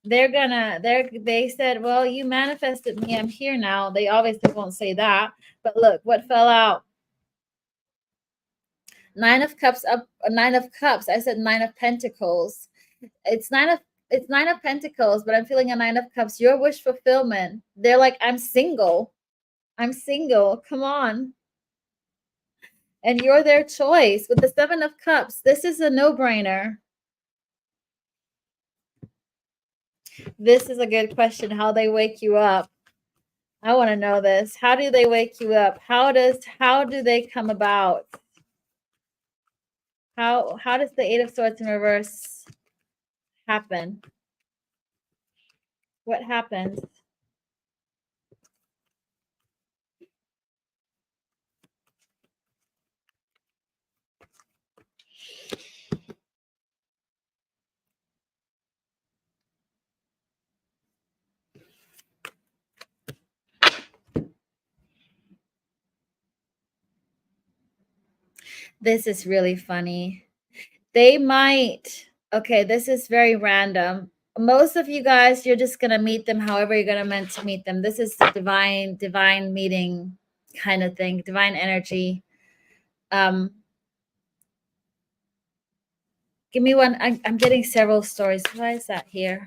They said, well, you manifested me, I'm here now. They obviously won't say that, but look what fell out. Nine of Cups up, Nine of Cups. I said Nine of Pentacles. It's Nine of Pentacles, but I'm feeling a Nine of Cups. Your wish fulfillment. They're like, I'm single. I'm single. Come on. And you're their choice. With the Seven of Cups, this is a no-brainer. This is a good question. How they wake you up. I want to know this. How do they wake you up? How do they come about? How does the Eight of Swords in reverse happen? What happens? This is really funny. They might, okay, this is very random. Most of you guys, you're just going to meet them however you're going to meant to meet them. This is the divine meeting kind of thing, divine energy. Give me one. I'm getting several stories. Why is that here?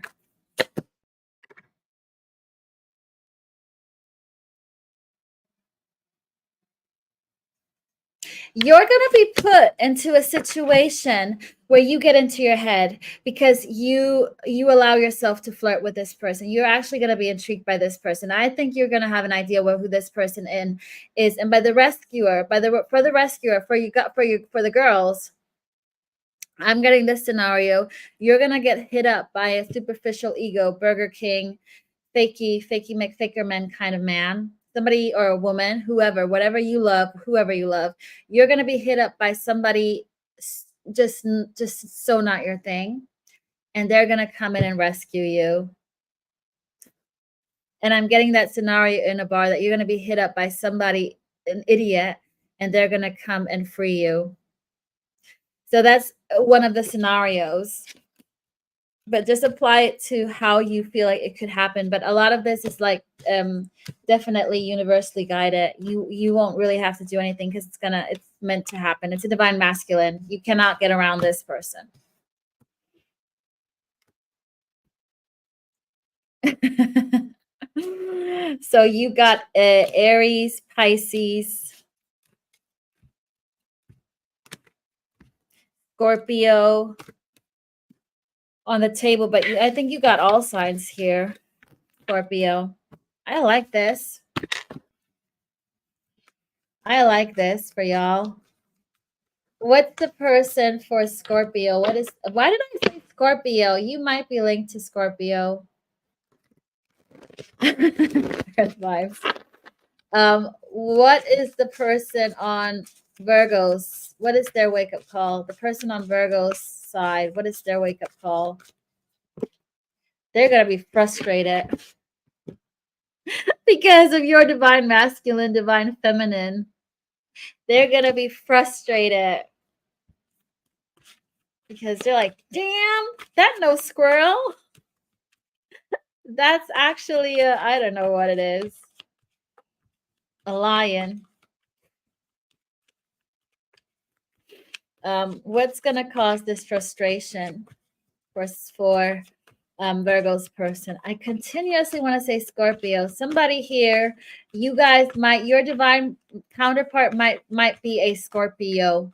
You're going to be put into a situation where you get into your head because you allow yourself to flirt with this person. You're actually going to be intrigued by this person. I think you're going to have an idea who this person is. And by the rescuer, for the girls, I'm getting this scenario. You're going to get hit up by a superficial ego, Burger King, fakey McFakerman kind of man, somebody or a woman, whoever you love, you're going to be hit up by somebody just so not your thing. And they're going to come in and rescue you. And I'm getting that scenario in a bar that you're going to be hit up by somebody, an idiot, and they're going to come and free you. So that's one of the scenarios. But just apply it to how you feel like it could happen. But a lot of this is like definitely universally guided. You won't really have to do anything because it's meant to happen. It's a divine masculine. You cannot get around this person. So you got Aries, Pisces, Scorpio on the table, but I think you got all signs here, Scorpio. I like this. I like this for y'all. What's the person for Scorpio? Why did I say Scorpio? You might be linked to Scorpio. Earth vibes. What is the person on Virgos? What is their wake-up call? The person on Virgo's side, what is their wake-up call? They're gonna be frustrated because of your divine masculine, divine feminine. They're gonna be frustrated because they're like, damn, that no squirrel. That's actually I don't know what it is. A lion. What's gonna cause this frustration for Virgo's person. I continuously want to say Scorpio. Somebody here, you guys might, your divine counterpart might be a Scorpio.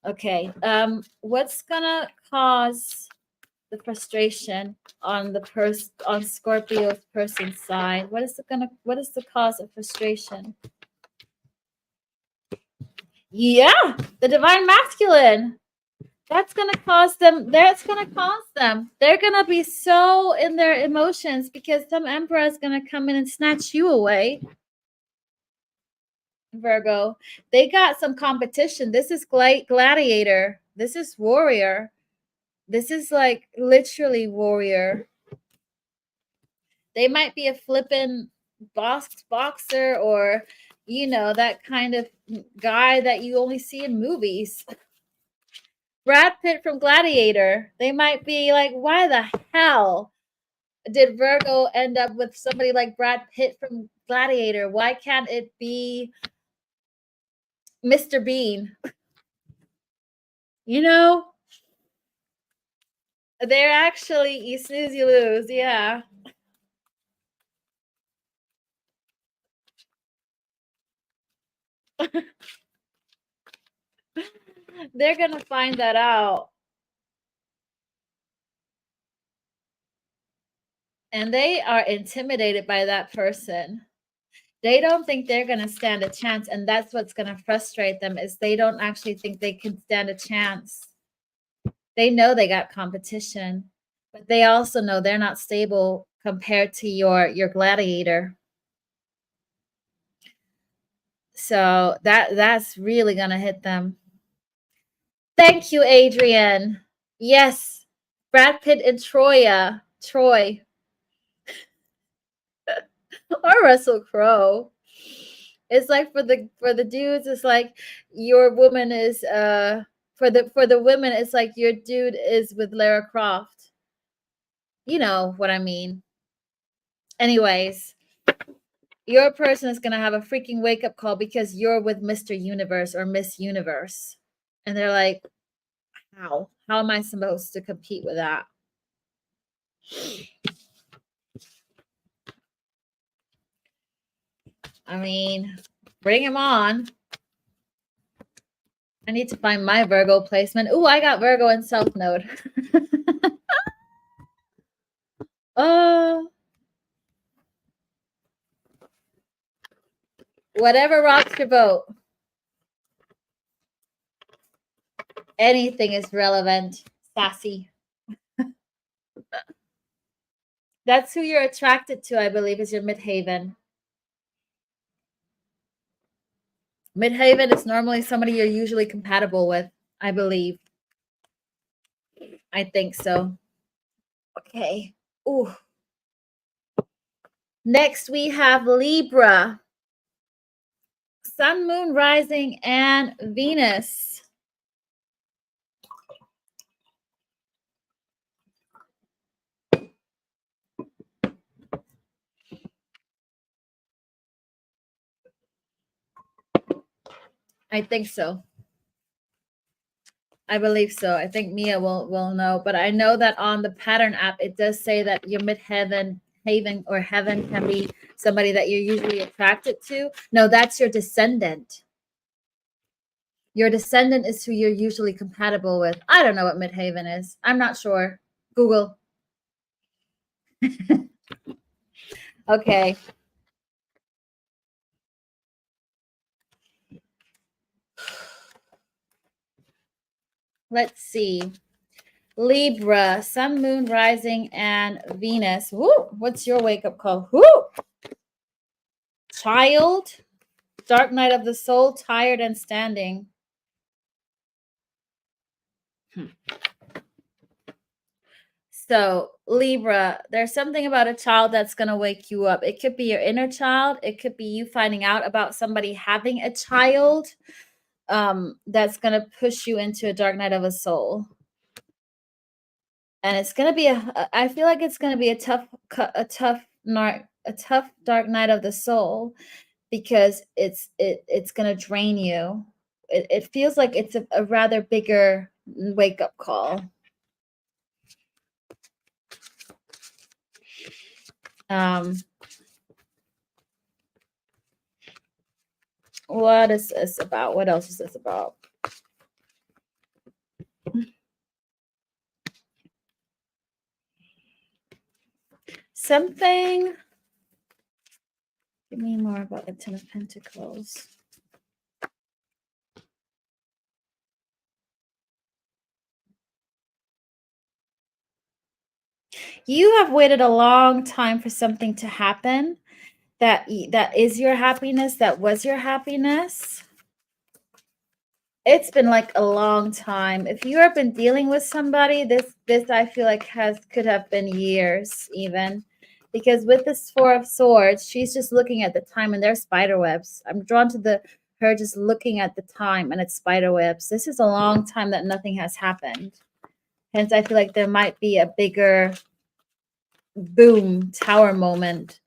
Okay. What's gonna cause the frustration on on Scorpio's person's side? What is the cause of frustration? Yeah, the divine masculine. That's going to cause them. They're going to be so in their emotions because some emperor is going to come in and snatch you away. Virgo, they got some competition. This is gladiator. This is warrior. This is like literally warrior. They might be a flippin' boxer or, that kind of guy that you only see in movies. Brad Pitt from Gladiator. They might be like, why the hell did Virgo end up with somebody like Brad Pitt from Gladiator? Why can't it be Mr. Bean? They're actually, you snooze, you lose. Yeah. They're going to find that out. And they are intimidated by that person. They don't think they're going to stand a chance. And that's what's going to frustrate them is they don't actually think they can stand a chance. They know they got competition, but they also know they're not stable compared to your gladiator. So that's really going to hit them. Thank you, Adrian. Yes, Brad Pitt and Troy. Or Russell Crowe. It's like for the dudes, it's like your woman is for the women, it's like your dude is with Lara Croft. You know what I mean. Anyways, your person is gonna have a freaking wake up call because you're with Mr. Universe or Miss Universe, and they're like, "How am I supposed to compete with that?" I mean, bring him on. I need to find my Virgo placement. Ooh, I got Virgo in South Node. Whatever rocks your boat. Anything is relevant. Sassy. That's who you're attracted to, I believe, is your midhaven. Midhaven is normally somebody you're usually compatible with, I believe. I think so. Okay. Ooh. Next, we have Libra. Sun, Moon, Rising, and Venus. I think so. I believe so. I think Mia will know. But I know that on the pattern app, it does say that your midheaven heaven can be somebody that you're usually attracted to. No, that's your descendant. Your descendant is who you're usually compatible with. I don't know what midhaven is. I'm not sure. Google. Okay. Let's see. Libra, Sun, Moon, Rising, and Venus. Woo! What's your wake-up call? Woo! Child, Dark Night of the Soul, Tired and Standing. So, Libra, there's something about a child that's going to wake you up. It could be your inner child. It could be you finding out about somebody having a child that's going to push you into a dark night of a soul. And it's going to be I feel like it's going to be a tough dark night of the soul because it's going to drain you. It feels like it's a rather bigger wake up call. Um, what is this about? What else is this about? Something. Give me more about the Ten of Pentacles. You have waited a long time for something to happen that is your happiness, that was your happiness. It's been like a long time. If you have been dealing with somebody, this I feel like could have been years even. Because with this Four of Swords, she's just looking at the time and there's spider webs. I'm drawn to her just looking at the time and it's spider webs. This is a long time that nothing has happened. Hence, I feel like there might be a bigger boom tower moment.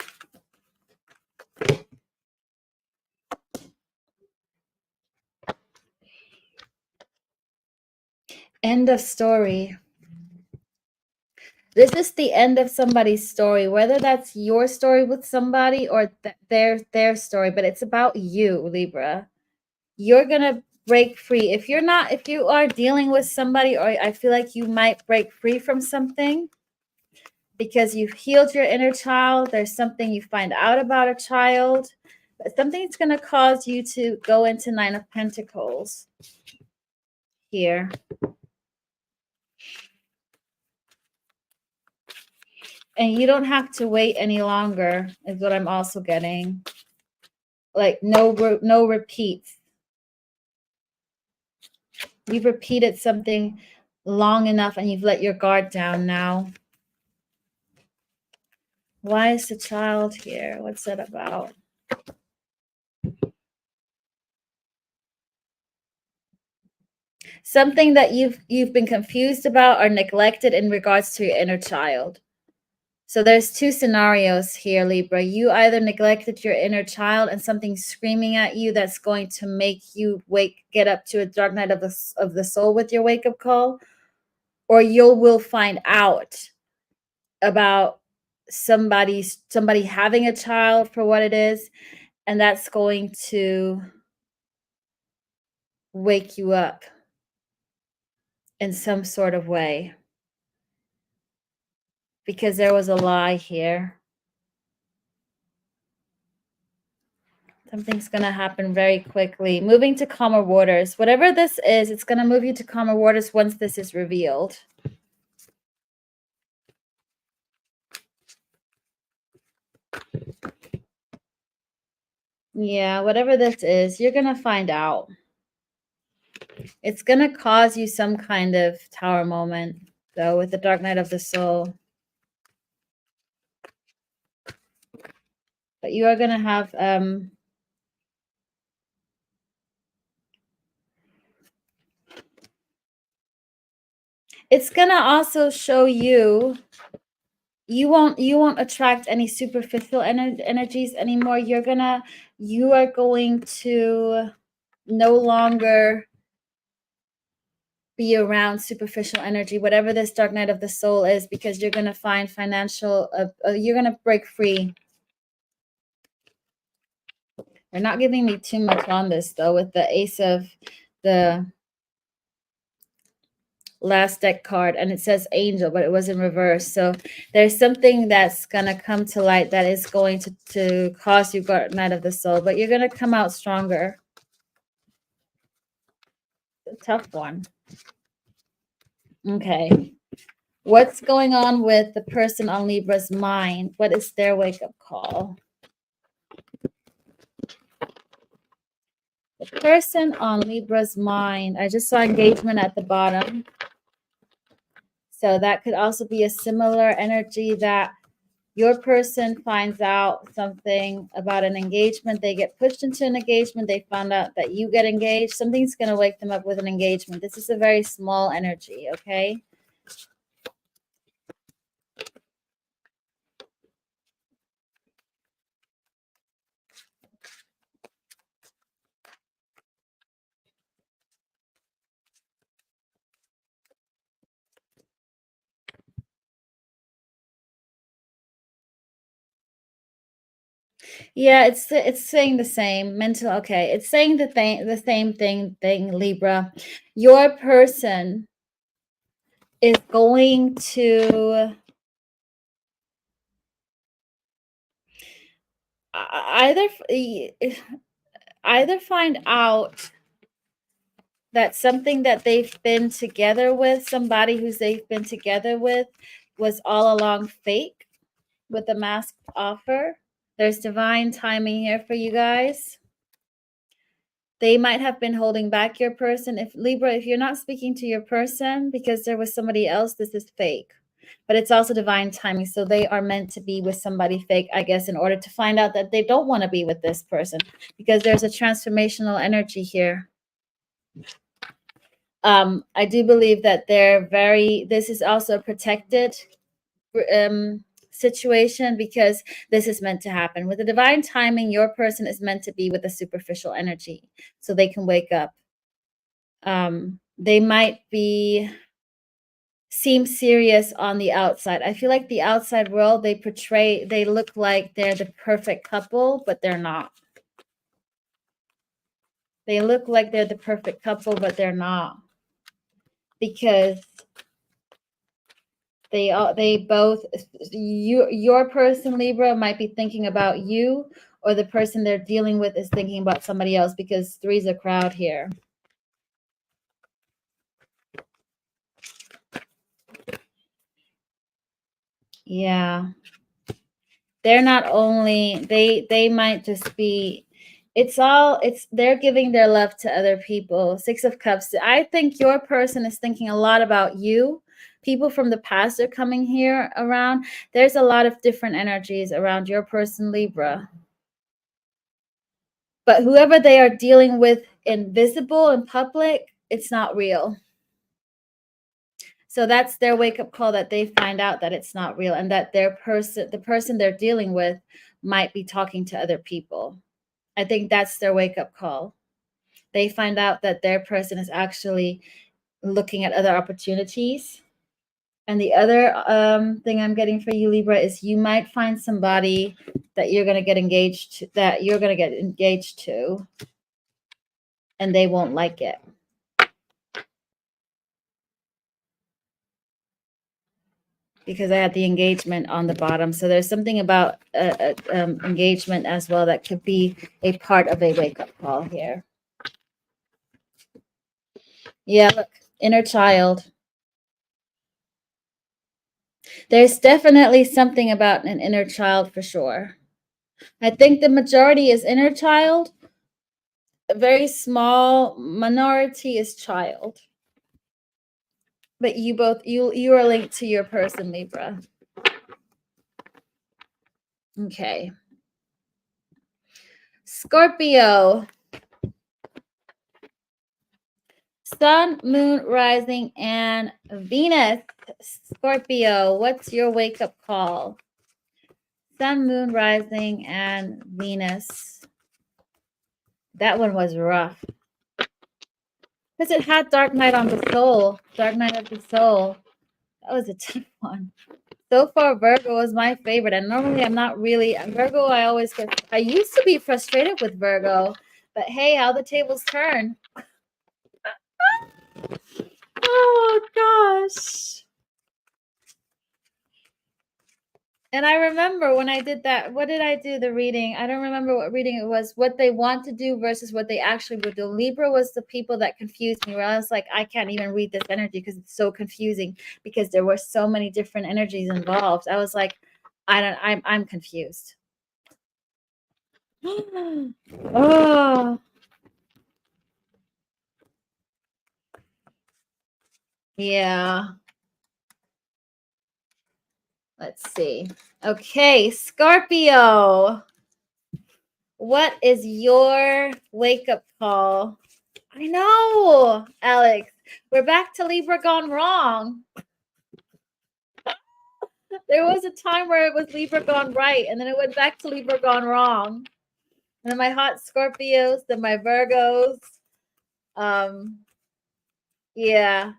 End of story. This is the end of somebody's story, whether that's your story with somebody or their story, but it's about you, Libra. You're going to break free. If you are dealing with somebody, or I feel like you might break free from something because you've healed your inner child, there's something you find out about a child, but something's going to cause you to go into Nine of Pentacles here. And you don't have to wait any longer, is what I'm also getting. Like no repeats. You've repeated something long enough and you've let your guard down now. Why is the child here? What's that about? Something that you've been confused about or neglected in regards to your inner child. So there's two scenarios here, Libra. You either neglected your inner child and something's screaming at you that's going to make you get up to a dark night of the soul with your wake-up call, or you will find out about somebody having a child for what it is, and that's going to wake you up in some sort of way. Because there was a lie here. Something's going to happen very quickly. Moving to calmer waters. Whatever this is, it's going to move you to calmer waters once this is revealed. Yeah, whatever this is, you're going to find out. It's going to cause you some kind of tower moment, though, with the Dark Night of the Soul. But you are going to have... it's going to also show you won't attract any superficial energies anymore. You are going to no longer be around superficial energy, whatever this Dark Night of the Soul is, because you're going to find financial, you're going to break free. They're not giving me too much on this, though, with the Ace of the last deck card, and it says Angel, but it was in reverse. So there's something that's going to come to light that is going to cause you Dark Night of the Soul, but you're going to come out stronger. It's a tough one. Okay. What's going on with the person on Libra's mind? What is their wake-up call? The person on Libra's mind. I just saw engagement at the bottom. So that could also be a similar energy that your person finds out something about an engagement. They get pushed into an engagement. They found out that you get engaged. Something's going to wake them up with an engagement. This is a very small energy, okay? Yeah, it's saying the same mental. Okay, it's saying the same thing, Libra. Your person is going to either either find out that something that they've been together with, somebody who's they've been together with, was all along fake with the masked offer. There's divine timing here for you guys. They might have been holding back your person. If Libra, if you're not speaking to your person because there was somebody else, this is fake. But it's also divine timing. So they are meant to be with somebody fake, I guess, in order to find out that they don't want to be with this person because there's a transformational energy here. I do believe that this is also a protected situation because this is meant to happen. With the divine timing, your person is meant to be with a superficial energy so they can wake up. They might seem serious on the outside. I feel like the outside world, they look like they're the perfect couple, but they're not. They look like they're the perfect couple, but they're not. Because they both, your person, Libra, might be thinking about you, or the person they're dealing with is thinking about somebody else, because three's a crowd here. Yeah. They're not only, they might just be, they're giving their love to other people. Six of Cups. I think your person is thinking a lot about you. People from the past are coming here around. There's a lot of different energies around your person, Libra. But whoever they are dealing with invisible in public, it's not real. So that's their wake-up call, that they find out that it's not real, and that the person they're dealing with might be talking to other people. I think that's their wake-up call. They find out that their person is actually looking at other opportunities. And the other thing I'm getting for you, Libra, is you might find somebody that you're going to get engaged to, and they won't like it. Because I had the engagement on the bottom. So there's something about engagement as well that could be a part of a wake-up call here. Yeah, look, inner child. There's definitely something about an inner child for sure. I think the majority is inner child. A very small minority is child. But you are linked to your person, Libra. Okay. Scorpio. Sun, moon, rising, and Venus. Scorpio, what's your wake-up call? Sun, moon, rising, and Venus. That one was rough. Because it had Dark Night on the Soul. Dark Night of the Soul. That was a tough one. So far, Virgo was my favorite. And normally I'm not really Virgo. I used to be frustrated with Virgo. But hey, how the tables turn. Oh, gosh. And I remember when I did that, what did I do? The reading. I don't remember what reading it was, what they want to do versus what they actually would do. Libra was the people that confused me, where I was like, I can't even read this energy because it's so confusing, because there were so many different energies involved. I was like, I'm confused. Oh. Yeah. Let's see. Okay, Scorpio. What is your wake-up call? I know, Alex. We're back to Libra gone wrong. There was a time where it was Libra gone right, and then it went back to Libra gone wrong. And then my hot Scorpios, then my Virgos. Yeah,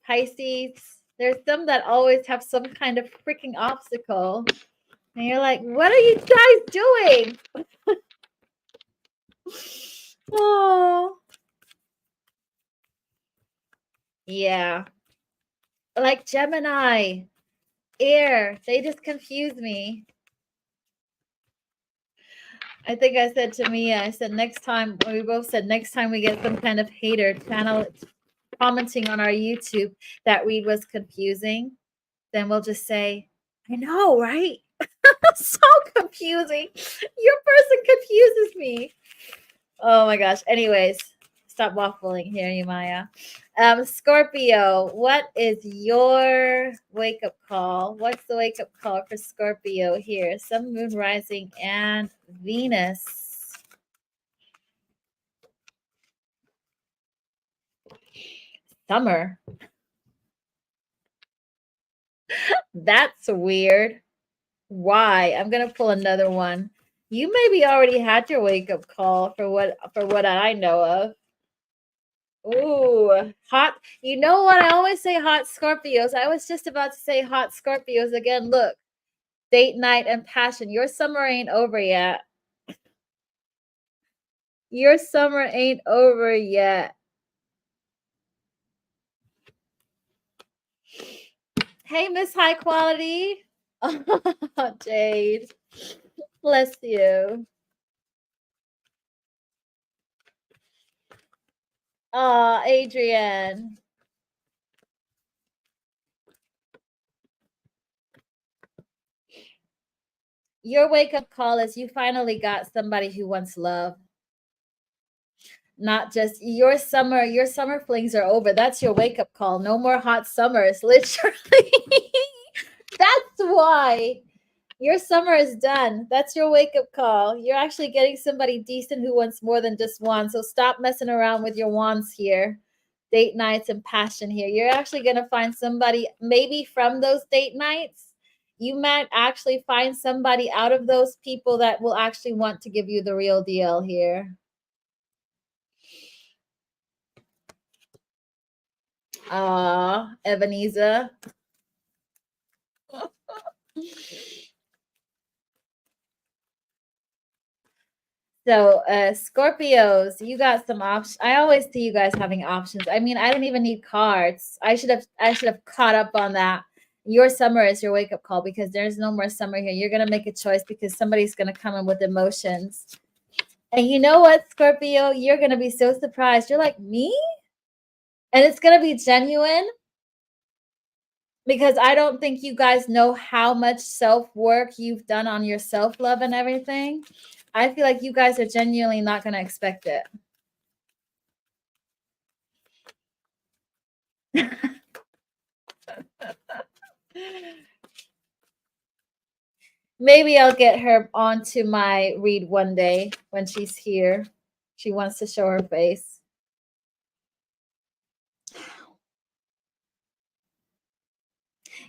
Pisces. There's some that always have some kind of freaking obstacle. And you're like, what are you guys doing? Oh, yeah. Like Gemini, air, they just confuse me. I think I said to Mia, I said next time, we both said next time we get some kind of hater channel commenting on our YouTube that Reed was confusing, then we'll just say, I know, right? So confusing. Your person confuses me. Oh my gosh. Anyways, stop waffling here, Yumaya. Scorpio, what is your wake up call? What's the wake up call for Scorpio here? Sun, Moon, Rising, and Venus. Summer. That's weird. Why? I'm gonna pull another one. You maybe already had your wake up call for what I know of. Ooh, hot. You know what? I always say hot Scorpios. I was just about to say hot Scorpios again. Look, date night and passion. Your summer ain't over yet. Your summer ain't over yet. Hey, Miss High Quality. Jade. Bless you. Adrian. Your wake up call is you finally got somebody who wants love. Not just your summer flings are over. That's your wake up call. No more hot summers, literally. That's why your summer is done. That's your wake up call. You're actually getting somebody decent who wants more than just one. So stop messing around with your wants here. Date nights and passion here. You're actually going to find somebody maybe from those date nights. You might actually find somebody out of those people that will actually want to give you the real deal here. Ebenezer. So, Scorpios, you got some options. I always see you guys having options. I mean, I don't even need cards. I should have caught up on that. Your summer is your wake up call because there's no more summer here. You're gonna make a choice because somebody's gonna come in with emotions. And you know what, Scorpio? You're gonna be so surprised. You're like, me? And it's gonna be genuine because I don't think you guys know how much self-work you've done on your self-love and everything. I feel like you guys are genuinely not going to expect it. Maybe I'll get her onto my read one day when she's here. She wants to show her face.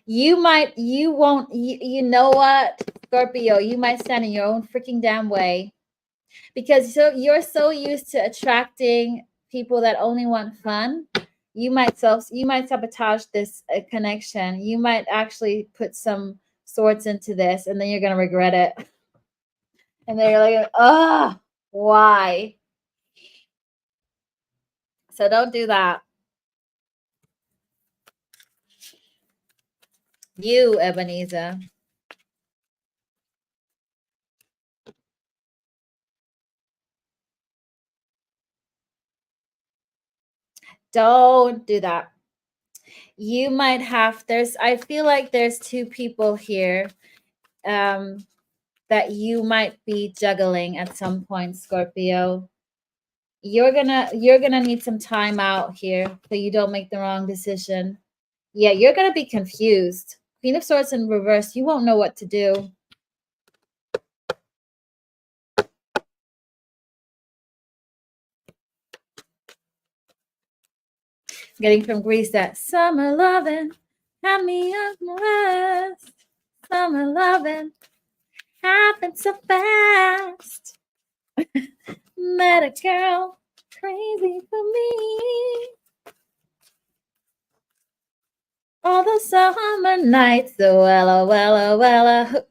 You won't, you know what, Scorpio, you might stand in your own freaking damn way because you're so used to attracting people that only want fun. You might sabotage this connection. You might actually put some swords into this and then you're going to regret it. And then you're like, oh, why? So don't do that. You, Ebenezer. Don't do that. You might have, I feel like there's two people here that you might be juggling at some point, Scorpio. You're gonna need some time out here so you don't make the wrong decision. Yeah, you're gonna be confused. Queen of Swords in reverse, you won't know what to do. Getting from Greece that summer loving, had me up my rest. Summer loving happened so fast. Met a girl crazy for me. All the summer nights, so wella, wella, wella.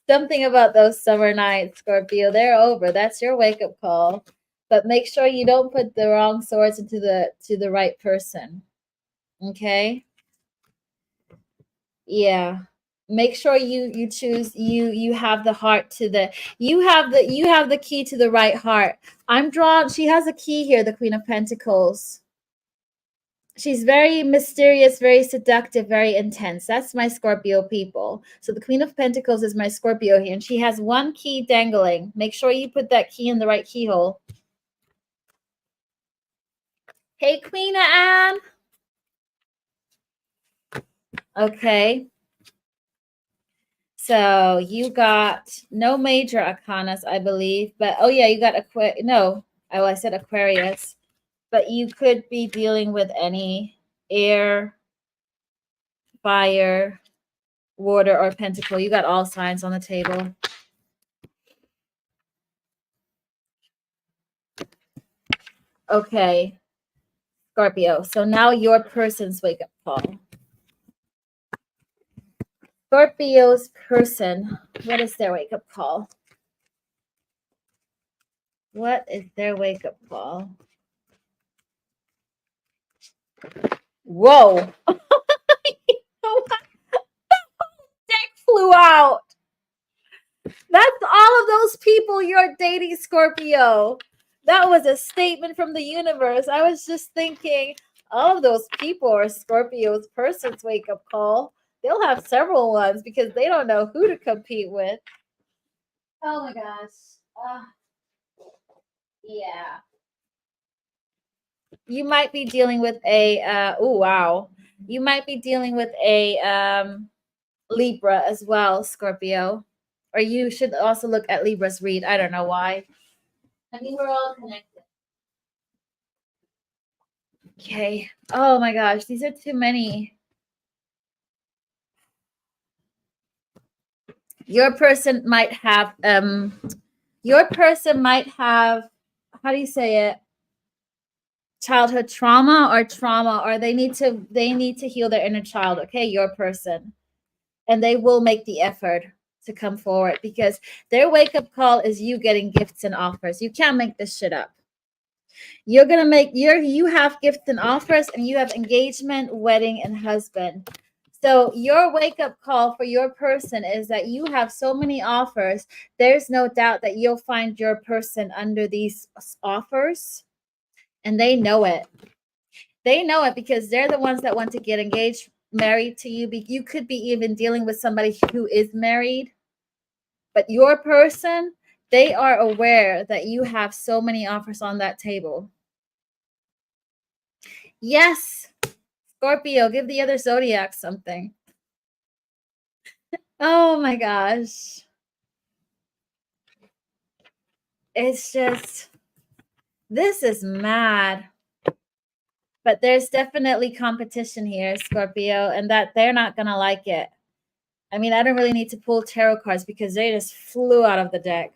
Something about those summer nights, Scorpio, they're over. That's your wake-up call. But make sure you don't put the wrong swords into the right person. Okay? Yeah. Make sure you choose you have the heart to the you have the key to the right heart. I'm drawn, she has a key here, the Queen of Pentacles. She's very mysterious, very seductive, very intense. That's my Scorpio people. So the Queen of Pentacles is my Scorpio here, and she has one key dangling. Make sure you put that key in the right keyhole. Hey, Queen Anne. Okay. So you got no major arcanas, I believe. But, oh, yeah, you got no. Oh, I said Aquarius. But you could be dealing with any air, fire, water, or pentacle. You got all signs on the table. Okay, Scorpio. So now your person's wake-up call. Scorpio's person, what is their wake-up call? What is their wake-up call? Whoa. Deck flew out. That's all of those people you're dating, Scorpio. That was a statement from the universe. I was just thinking, all of those people are Scorpio's person's wake-up call. They'll have several ones because they don't know who to compete with. Oh my gosh. Yeah. You might be dealing with a oh wow. You might be dealing with a Libra as well, Scorpio. Or you should also look at Libra's read. I don't know why. I mean, we're all connected. Okay. Oh my gosh, these are too many. Your person might have how do you say it? Childhood trauma, or they need to heal their inner child. Okay, your person. And they will make the effort to come forward because their wake-up call is you getting gifts and offers. You can't make this shit up. You're gonna make you have gifts and offers, and you have engagement, wedding, and husband. So your wake-up call for your person is that you have so many offers. There's no doubt that you'll find your person under these offers, and they know it. They know it because they're the ones that want to get engaged, married to you. You could be even dealing with somebody who is married, but your person, they are aware that you have so many offers on that table. Yes, Scorpio, give the other zodiac something. Oh my gosh. It's just, this is mad. But there's definitely competition here, Scorpio, and that they're not going to like it. I mean, I don't really need to pull tarot cards because they just flew out of the deck.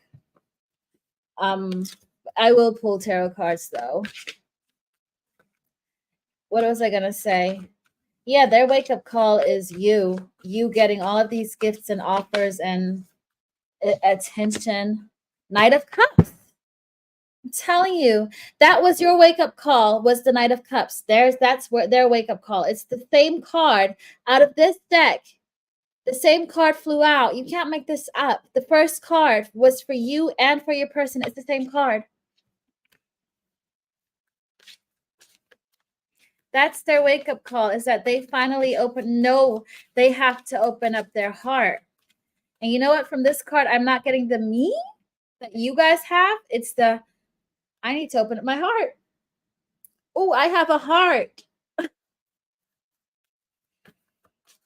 I will pull tarot cards though. What was I going to say? Yeah, their wake-up call is you getting all of these gifts and offers and attention. Knight of Cups. I'm telling you, that was your wake-up call, was the Knight of Cups. That's where their wake-up call. It's the same card out of this deck. The same card flew out. You can't make this up. The first card was for you and for your person. It's the same card. That's their wake-up call, is that they finally they have to open up their heart. And you know what? From this card, I'm not getting the me that you guys have. It's the, I need to open up my heart. Oh, I have a heart.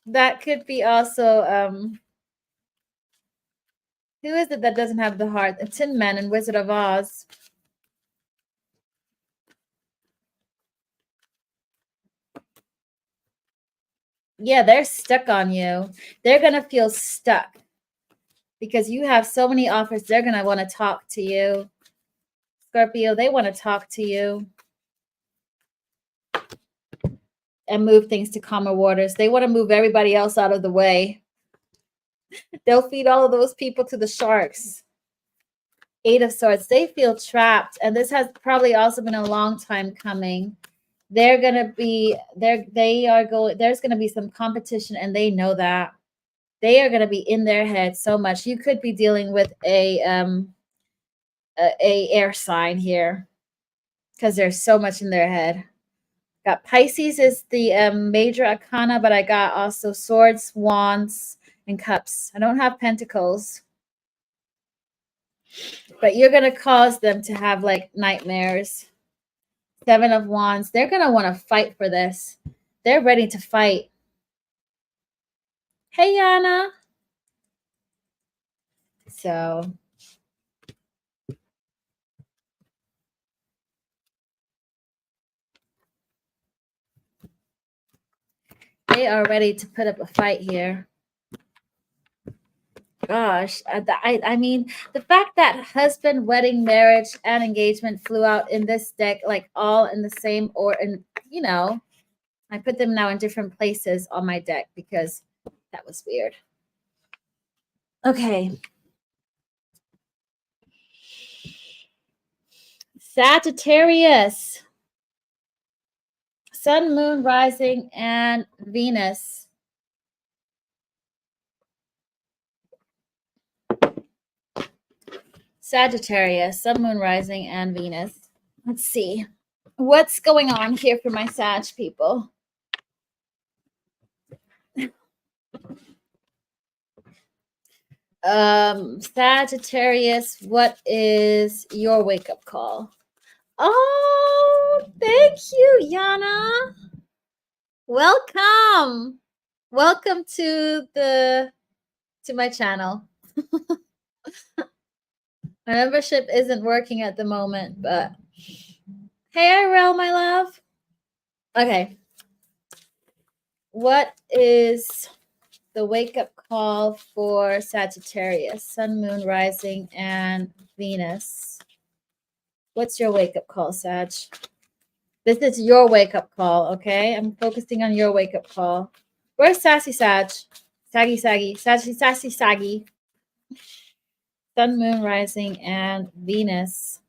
That could be also, who is it that doesn't have the heart? The Tin Man and Wizard of Oz. Yeah, they're stuck on you. They're going to feel stuck because you have so many offers. They're going to want to talk to you. Scorpio, they want to talk to you and move things to calmer waters. They want to move everybody else out of the way. They'll feed all of those people to the sharks. Eight of Swords. They feel trapped, and this has probably also been a long time coming. They're gonna be there. They are going. There's gonna be some competition, and they know that. They are gonna be in their head so much. You could be dealing with a air sign here because there's so much in their head. Got Pisces is the major arcana, but I got also swords, wands, and cups. I don't have pentacles. But you're going to cause them to have like nightmares. Seven of Wands. They're going to want to fight for this. They're ready to fight. Hey, Yana. So they are ready to put up a fight here. Gosh, I mean, the fact that husband, wedding, marriage, and engagement flew out in this deck, like all in the same, or in, you know, I put them now in different places on my deck because that was weird. Okay. Sagittarius. Sun, Moon, Rising, and Venus. Sagittarius, Sun, Moon, Rising, and Venus. Let's see. What's going on here for my Sag people? Sagittarius, what is your wake-up call? Oh, thank you, Yana. Welcome. Welcome to my channel. My membership isn't working at the moment, but hey, Irel, my love. Okay. What is the wake-up call for Sagittarius, Sun, Moon, Rising, and Venus? What's your wake-up call, Sag? This is your wake-up call, okay? I'm focusing on your wake-up call. Where's Sassy Sag? Saggy, Sassy, Saggy. Sun, Moon, Rising, and Venus.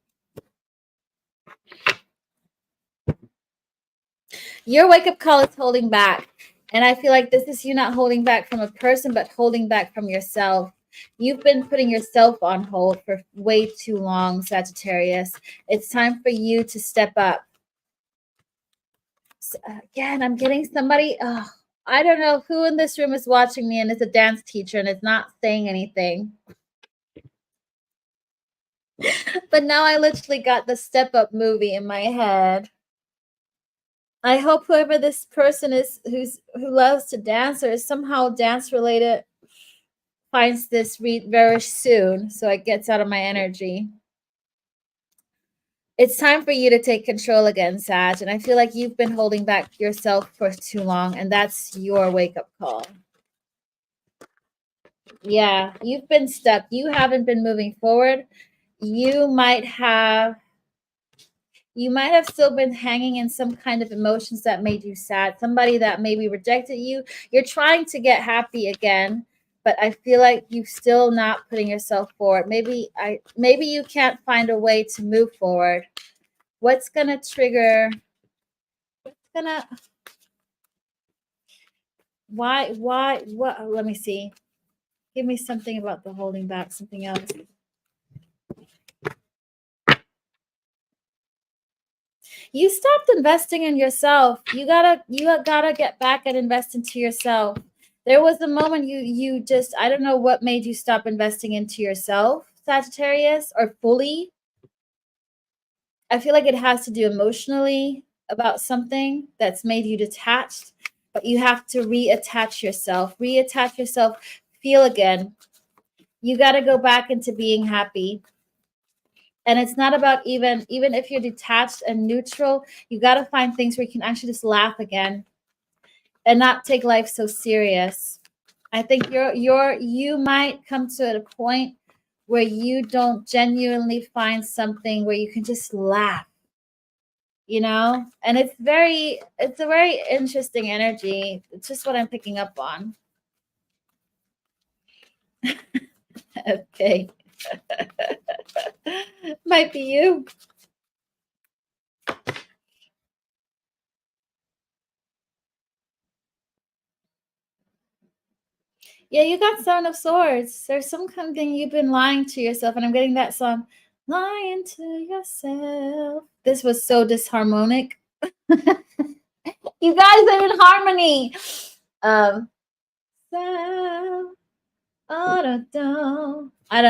Your wake-up call is holding back. And I feel like this is you not holding back from a person, but holding back from yourself. You've been putting yourself on hold for way too long, Sagittarius. It's time for you to step up. So, again, I'm getting somebody. Oh, I don't know who in this room is watching me and is a dance teacher and is not saying anything. But now I literally got the Step Up movie in my head. I hope whoever this person is who loves to dance or is somehow dance related finds this read very soon so it gets out of my energy. It's time for you to take control again, Sag, and I feel like you've been holding back yourself for too long, and that's your wake-up call. Yeah, you've been stuck. You haven't been moving forward. You might have still been hanging in some kind of emotions that made you sad. Somebody that maybe rejected you. You're trying to get happy again, but I feel like you're still not putting yourself forward. Maybe you can't find a way to move forward. What's gonna trigger? Why? What? Let me see. Give me something about the holding back. Something else. You stopped investing in yourself. You gotta get back and invest into yourself. There was a moment you just, I don't know what made you stop investing into yourself, Sagittarius, or fully. I feel like it has to do emotionally about something that's made you detached, but you have to reattach yourself, feel again. You got to go back into being happy. And it's not about even if you're detached and neutral, you got to find things where you can actually just laugh again and not take life so serious. I think you might come to a point where you don't genuinely find something where you can just laugh, you know? And it's a very interesting energy. It's just what I'm picking up on. Okay. Might be you. Yeah, you got Seven of Swords. There's something you've been lying to yourself, and I'm getting that song, lying to yourself. This was so disharmonic. You guys are in harmony. So, I don't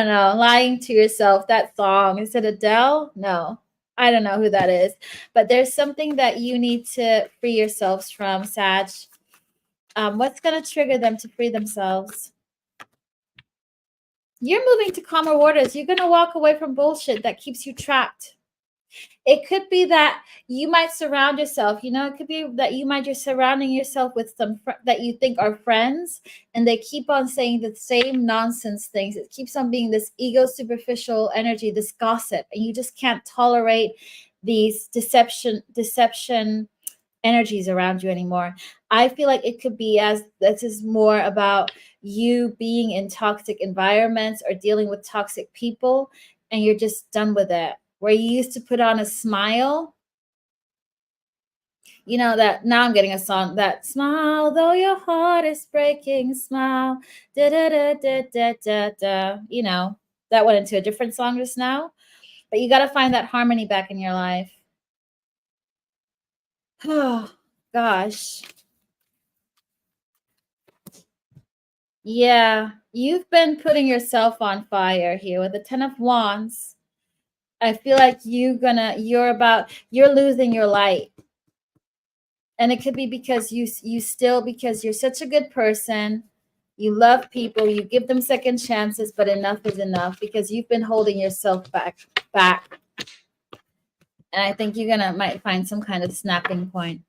know. Lying to yourself. That song. Is it Adele? No. I don't know who that is. But there's something that you need to free yourselves from, Sag. What's going to trigger them to free themselves? You're moving to calmer waters. You're going to walk away from bullshit that keeps you trapped. It could be that you might surround yourself, it could be that you're surrounding yourself with some that you think are friends, and they keep on saying the same nonsense things. It keeps on being this ego superficial energy, this gossip, and you just can't tolerate these deception energies around you anymore. I feel like it could be as this is more about you being in toxic environments or dealing with toxic people, and you're just done with it. Where you used to put on a smile, that now I'm getting a song, that smile, though your heart is breaking, smile, da da da da da da da. That went into a different song just now, but you got to find that harmony back in your life. Oh, gosh. Yeah, you've been putting yourself on fire here with the 10 of Wands. I feel like you're losing your light. And it could be because because you're such a good person, you love people, you give them second chances, but enough is enough because you've been holding yourself back. And I think you're might find some kind of snapping point.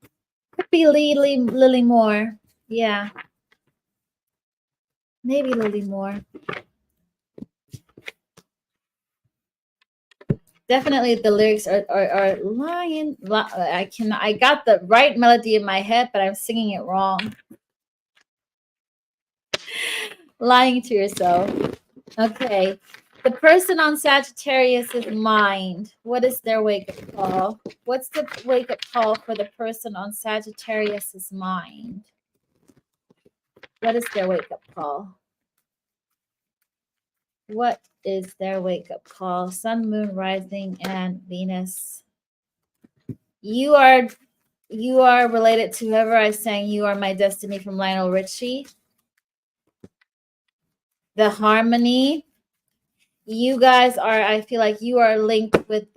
Could be Lily Moore. Yeah. Maybe Lily Moore. Definitely the lyrics are lying. I got the right melody in my head, but I'm singing it wrong. Lying to yourself. Okay. The person on Sagittarius's mind, what is their wake-up call? What's the wake-up call for the person on Sagittarius's mind? What is their wake-up call? What is their wake-up call? Sun, Moon, Rising, and Venus. You are related to whoever I sang You Are My Destiny from Lionel Richie. The harmony. You guys are, I feel like you are linked with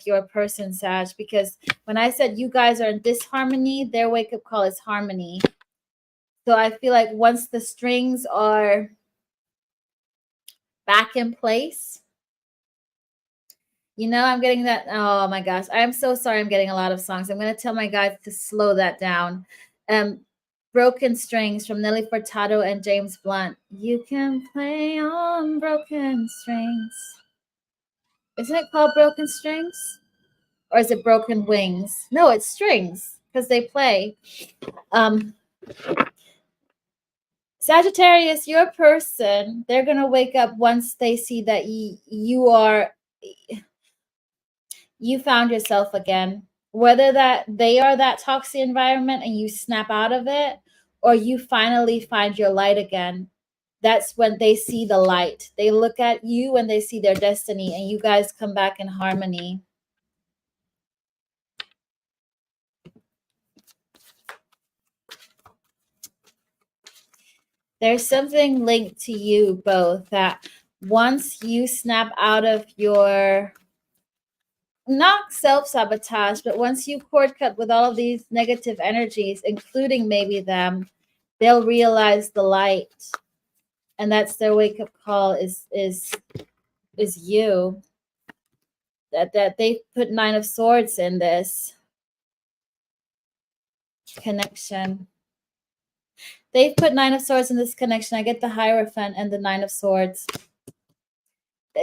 your person, Sag, because when I said you guys are in disharmony, their wake-up call is harmony. So I feel like once the strings are back in place, I'm getting that. Oh my gosh, I am so sorry. I'm getting a lot of songs. I'm going to tell my guys to slow that down. Broken Strings from Nelly Furtado and James Blunt. You can play on broken strings. Isn't it called Broken Strings? Or is it Broken Wings? No, it's strings because they play. Sagittarius, your person, they're going to wake up once they see that you found yourself again. Whether that they are that toxic environment and you snap out of it, or you finally find your light again. That's when they see the light. They look at you and they see their destiny, and you guys come back in harmony. There's something linked to you both that once you snap out of your, not self-sabotage, but once you cord cut with all of these negative energies, including maybe them, they'll realize the light. And that's their wake-up call is you. That they put 9 of Swords in this connection. They've put 9 of Swords in this connection. I get the Hierophant and the 9 of Swords.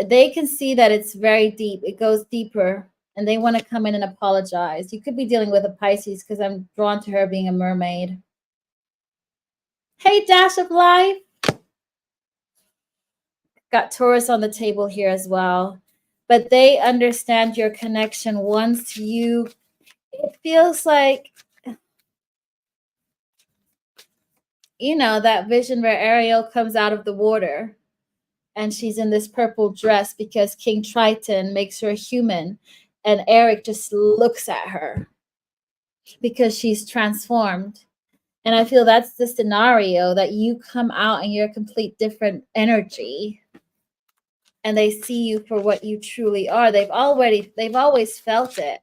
They can see that it's very deep. It goes deeper, and they want to come in and apologize. You could be dealing with a Pisces because I'm drawn to her being a mermaid. Hey, Dash of Life. Got Taurus on the table here as well. But they understand your connection once you, it feels like, you know, that vision where Ariel comes out of the water and she's in this purple dress because King Triton makes her human. And Eric just looks at her because she's transformed. And I feel that's the scenario, that you come out and you're a complete different energy. And they see you for what you truly are. They've always felt it.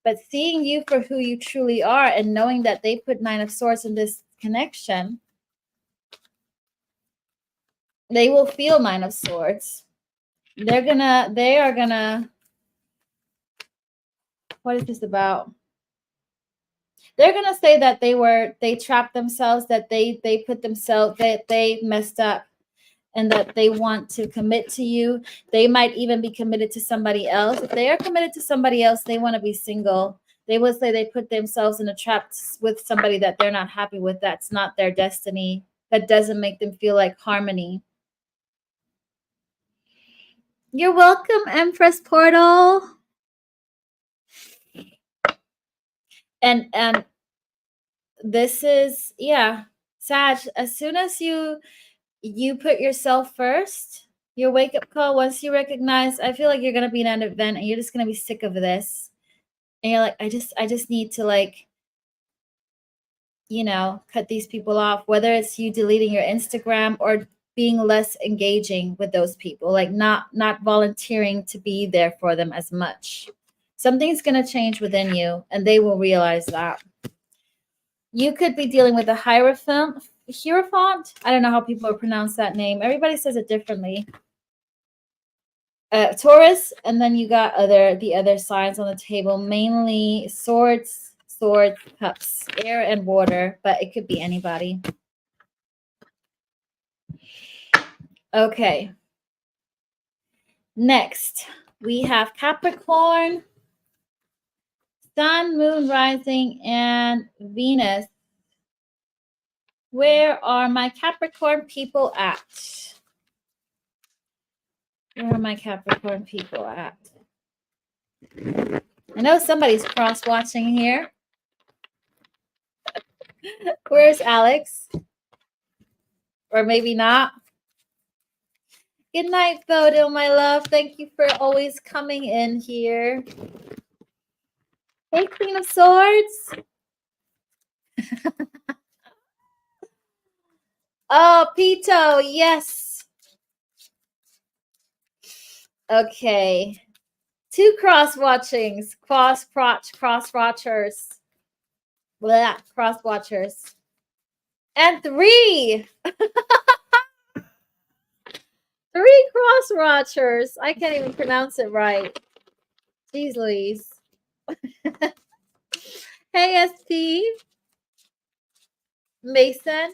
But seeing you for who you truly are and knowing that they put Nine of Swords in this connection, they will feel Nine of Swords. They are gonna, what is this about? They're gonna say that they trapped themselves, that they put themselves, that they messed up, and that they want to commit to you. They might even be committed to somebody else. If they are committed to somebody else, they want to be single. They would say they put themselves in a trap with somebody that they're not happy with. That's not their destiny. That doesn't make them feel like harmony. You're welcome, Empress Portal. And this is, yeah, Sag, as soon as you put yourself first, your wake-up call, once you recognize, I feel like you're going to be in an event and you're just going to be sick of this. And you're like, I just need to, like, you know, cut these people off, whether it's you deleting your Instagram or being less engaging with those people, like not volunteering to be there for them as much. Something's going to change within you and they will realize that. You could be dealing with a Hierophant. I don't know how people pronounce that name. Everybody says it differently. Taurus, and then you got the other signs on the table, mainly swords, cups, air and water, but it could be anybody. Okay. Next, we have Capricorn, Sun, Moon, Rising, and Venus. Where are my Capricorn people at? Where are my Capricorn people at? I know somebody's cross-watching here. Where's Alex? Or maybe not. Good night, Bodo, my love. Thank you for always coming in here. Hey, Queen of Swords. Oh, Pito, yes. Okay. 2 cross-watchings. Cross-watchers. Blah, cross-watchers. And 3. 3 cross-watchers. I can't even pronounce it right. Jeez Louise. Hey, SP. Mason.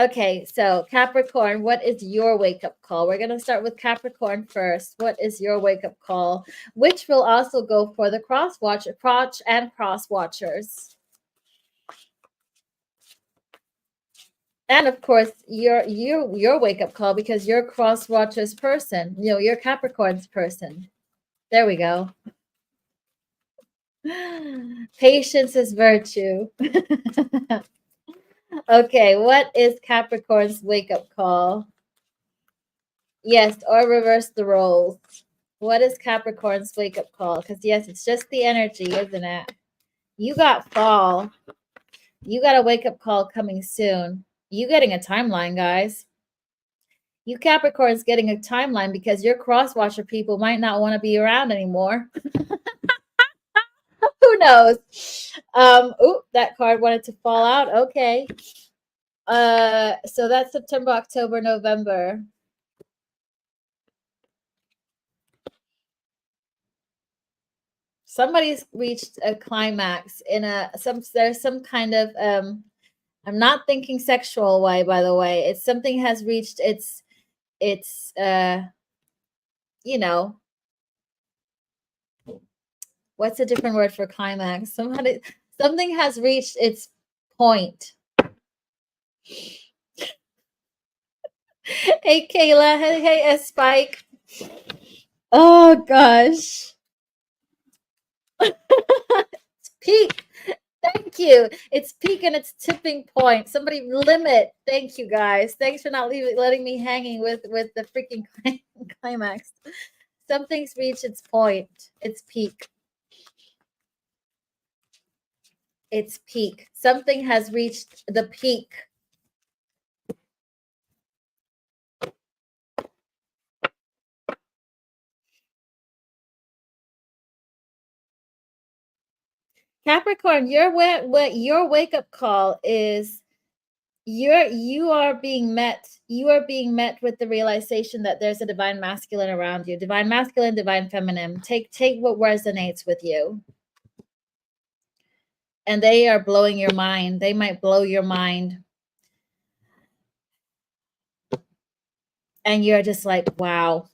Okay, so Capricorn, what is your wake-up call? We're going to start with Capricorn first. What is your wake-up call? Which will also go for the crotch and cross-watchers. And of course, your wake-up call, because you're a cross-watchers person. You know, you're Capricorn's person. There we go. Patience is virtue. Okay, what is Capricorn's wake-up call? Yes, or reverse the roles. What is Capricorn's wake-up call? Because yes, it's just the energy, isn't it? You got fall. You got a wake-up call coming soon. You getting a timeline, guys. You Capricorn's getting a timeline because your cross-watcher people might not want to be around anymore. Who knows? Oh, that card wanted to fall out. Okay. So that's September, October, November. Somebody's reached a climax in there's some kind of I'm not thinking sexual way, by the way. It's something has reached its you know, what's a different word for climax? Something has reached its point. Hey, Kayla. Hey, Spike. Oh, gosh. It's peak. Thank you. It's peak and it's tipping point. Somebody limit. Thank you, guys. Thanks for not letting me hanging with the freaking climax. Something's reached its point. It's peak. It's peak. Something has reached the peak. Capricorn, your wake up call is you are being met with the realization that there's a divine masculine around you, divine masculine, divine feminine. Take what resonates with you. And they are blowing your mind. They might blow your mind. And you're just like, wow.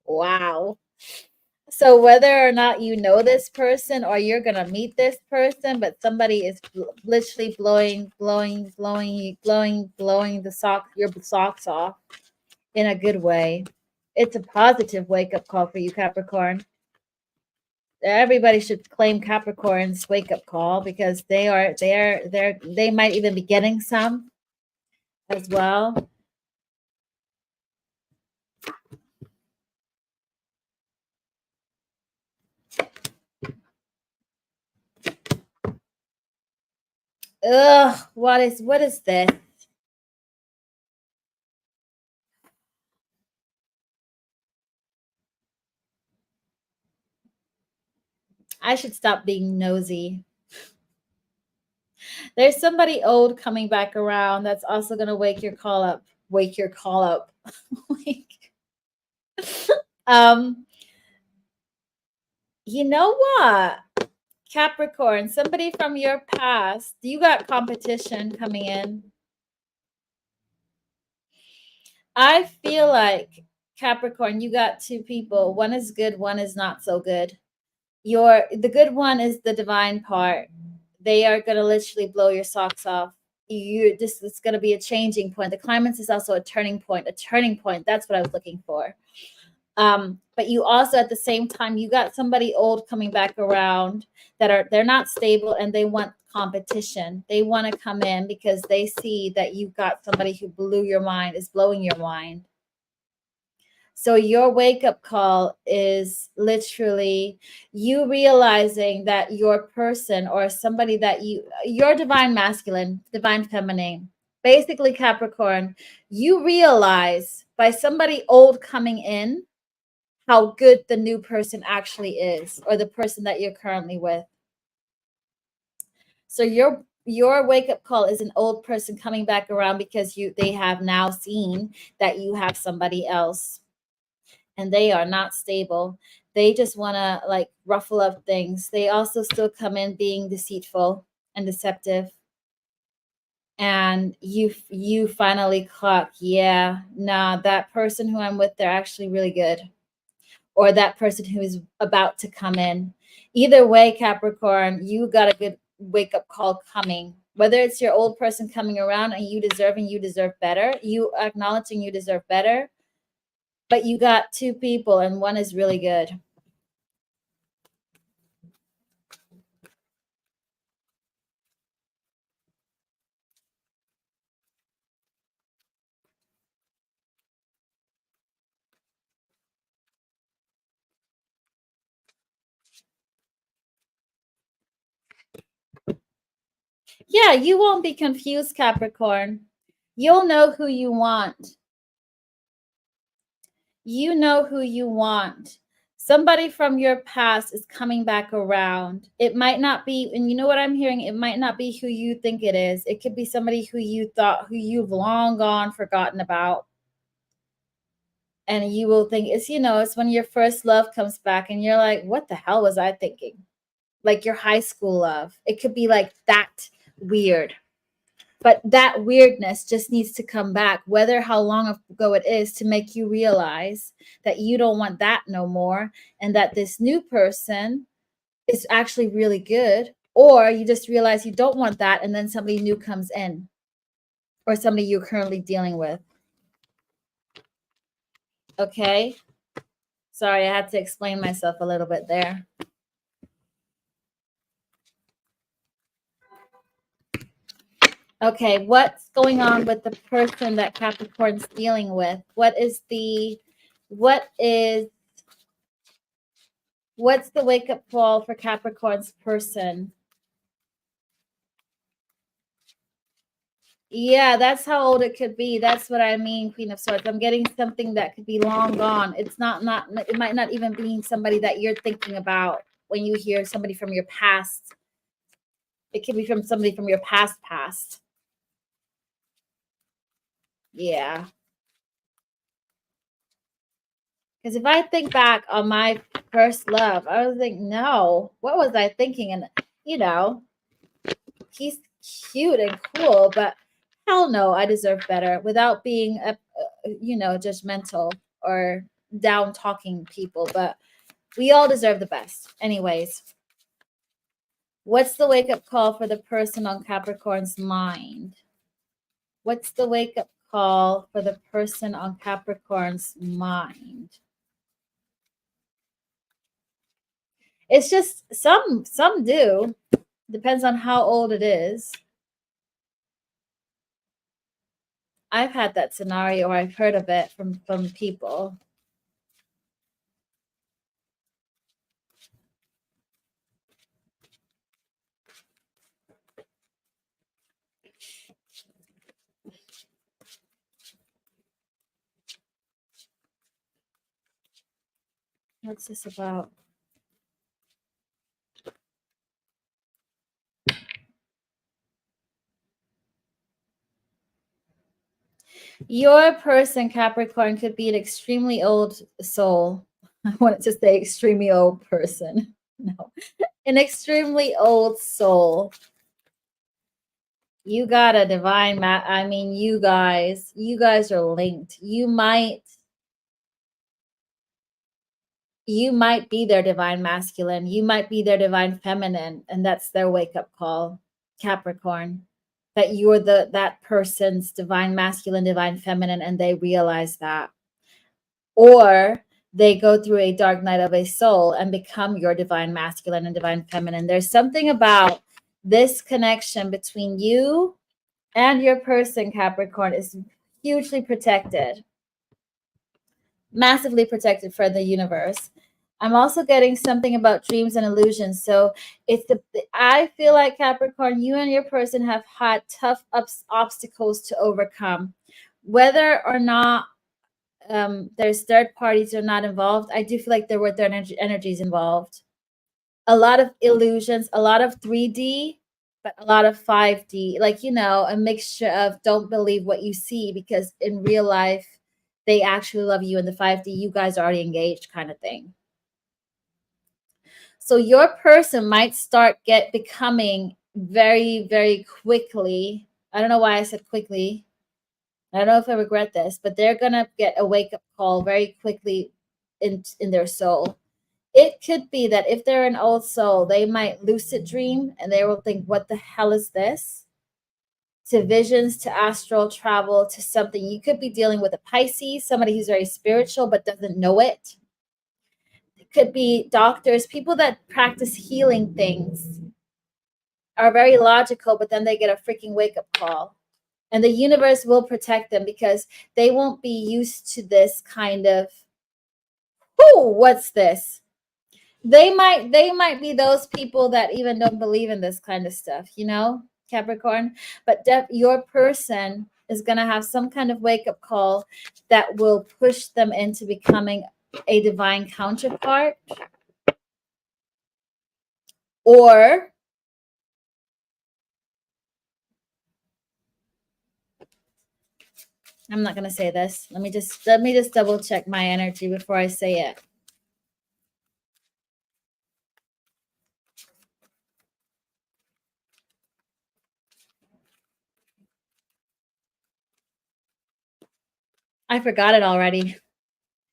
Wow. So whether or not you know this person or you're gonna meet this person, but somebody is literally blowing the your socks off in a good way. It's a positive wake up call for you, Capricorn. Everybody should claim Capricorn's wake up call because they might even be getting some as well. Ugh, what is this? I should stop being nosy. There's somebody old coming back around that's also gonna wake your call up. Wake your call up. You know what? Capricorn, somebody from your past, you got competition coming in. I feel like Capricorn, you got two people. One is good, one is not so good. The good one is the divine part. They are gonna literally blow your socks off. This is gonna be a changing point. The climax is also a turning point. A turning point. That's what I was looking for. But you also at the same time you got somebody old coming back around they're not stable and they want competition. They want to come in because they see that you've got somebody who is blowing your mind. So your wake up call is literally you realizing that your person or somebody that your divine masculine, divine feminine, basically Capricorn, you realize by somebody old coming in how good the new person actually is or the person that you're currently with. So your wake up call is an old person coming back around because they have now seen that you have somebody else and they are not stable. They just want to like ruffle up things. They also still come in being deceitful and deceptive. And you finally clock, yeah, nah, that person who I'm with, they're actually really good. Or that person who is about to come in. Either way, Capricorn, you got a good wake up call coming. Whether it's your old person coming around and you deserve better, you acknowledging you deserve better, but you got two people and one is really good. Yeah, you won't be confused, Capricorn. You'll know who you want. You know who you want. Somebody from your past is coming back around. It might not be, and you know what I'm hearing? It might not be who you think it is. It could be somebody who you've long gone forgotten about. And you will think it's when your first love comes back and you're like, what the hell was I thinking? Like your high school love. It could be like that weird. But that weirdness just needs to come back, whether how long ago it is, to make you realize that you don't want that no more and that this new person is actually really good, Or you just realize you don't want that, and then somebody new comes in, or somebody you're currently dealing with. Okay. Sorry, I had to explain myself a little bit there. Okay, what's going on with the person that Capricorn's dealing with? What's the wake-up call for Capricorn's person? Yeah, that's how old it could be. That's what I mean, Queen of Swords. I'm getting something that could be long gone. It's not it might not even be somebody that you're thinking about when you hear somebody from your past. It could be from somebody from your past. Yeah. Because if I think back on my first love, I was like, no, what was I thinking? And, he's cute and cool, but hell no, I deserve better without being, judgmental or down talking people. But we all deserve the best. Anyways, what's the wake up call for the person on Capricorn's mind? What's the wake up call for the person on Capricorn's mind? It's just some do. Depends on how old it is. I've had that scenario, or I've heard of it from people. What's this about? Your person, Capricorn, could be an extremely old soul. I wanted to say extremely old person. No, an extremely old soul. You got a divine I mean, you guys are linked. You might be their divine masculine. You might be their divine feminine, and that's their wake up call, Capricorn. That you're that person's divine masculine, divine feminine, and they realize that. Or they go through a dark night of a soul and become your divine masculine and divine feminine. There's something about this connection between you and your person, Capricorn, is hugely protected, massively protected for the universe. I'm also getting something about dreams and illusions. So I feel like Capricorn, you and your person have had tough obstacles to overcome, whether or not there's third parties are not involved. I do feel like there were third energies involved. A lot of illusions, a lot of 3D, but a lot of 5D. Like, a mixture of don't believe what you see, because in real life, they actually love you. In the 5D, you guys are already engaged, kind of thing. So your person might start becoming very, very quickly. I don't know why I said quickly. I don't know if I regret this, but they're gonna get a wake up call very quickly in their soul. It could be that if they're an old soul, they might lucid dream and they will think, "What the hell is this?" To visions, to astral travel, to something. You could be dealing with a Pisces, somebody who's very spiritual but doesn't know it. It could be doctors, people that practice healing things are very logical, but then they get a freaking wake up call. And the universe will protect them because they won't be used to this kind of, what's this? They might be those people that even don't believe in this kind of stuff, Capricorn. But your person is going to have some kind of wake up call that will push them into becoming a divine counterpart, or I'm not going to say this. Let me just double check my energy before I say it. I forgot it already.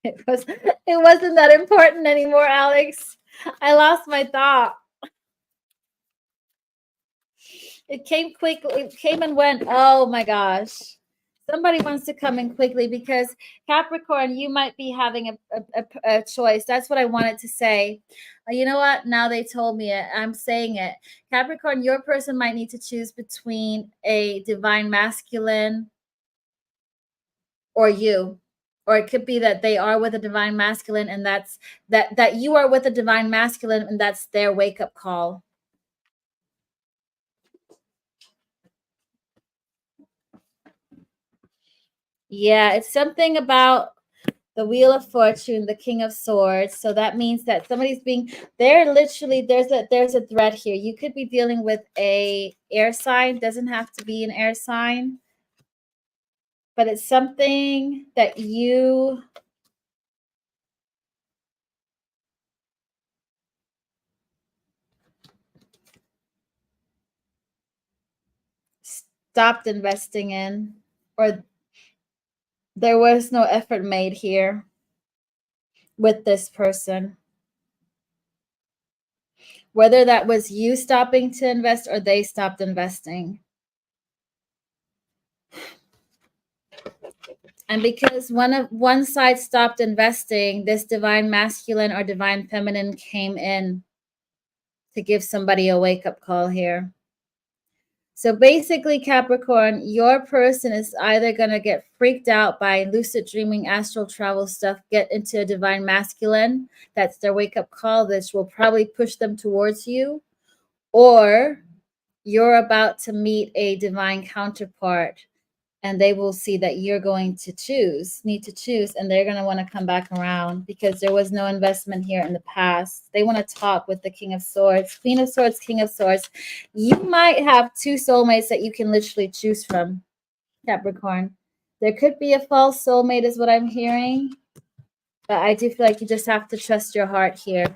It wasn't that important anymore, Alex. I lost my thought. It came quickly. It came and went. Oh my gosh. Somebody wants to come in quickly because Capricorn, you might be having a choice. That's what I wanted to say. You know what? Now they told me it. I'm saying it. Capricorn, your person might need to choose between a divine masculine or you. Or it could be that they are with a divine masculine and that you are with a divine masculine and that's their wake-up call. Yeah, it's something about the Wheel of Fortune, the King of Swords. So that means that somebody's being they're literally there's a thread here. You could be dealing with a air sign, doesn't have to be an air sign, but it's something that you stopped investing in, or there was no effort made here with this person. Whether that was you stopping to invest or they stopped investing. And because one side stopped investing, this divine masculine or divine feminine came in to give somebody a wake-up call here. So basically, Capricorn, your person is either going to get freaked out by lucid dreaming, astral travel stuff, get into a divine masculine. That's their wake-up call. This will probably push them towards you. Or you're about to meet a divine counterpart and they will see that you're going to need to choose, and they're going to want to come back around because there was no investment here in the past. They want to talk with the King of Swords, Queen of Swords, King of Swords. You might have two soulmates that you can literally choose from, Capricorn. There could be a false soulmate is what I'm hearing, but I do feel like you just have to trust your heart here.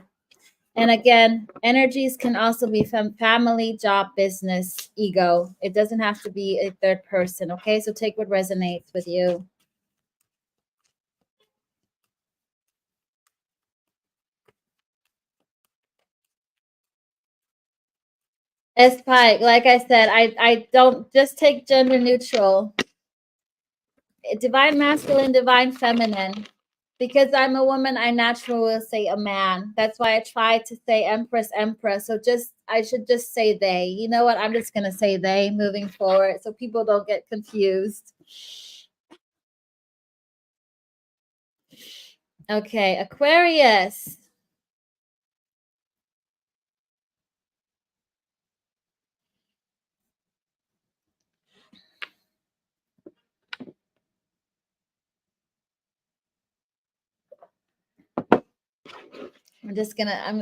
And again, energies can also be from family, job, business, ego. It doesn't have to be a third person. Okay, so take what resonates with you. S Pike, like I said, I don't just take gender neutral. Divine masculine, divine feminine. Because I'm a woman, I naturally will say a man. That's why I try to say empress, empress. So I should just say they. You know what? I'm just gonna say they moving forward so people don't get confused. Okay, Aquarius. I'm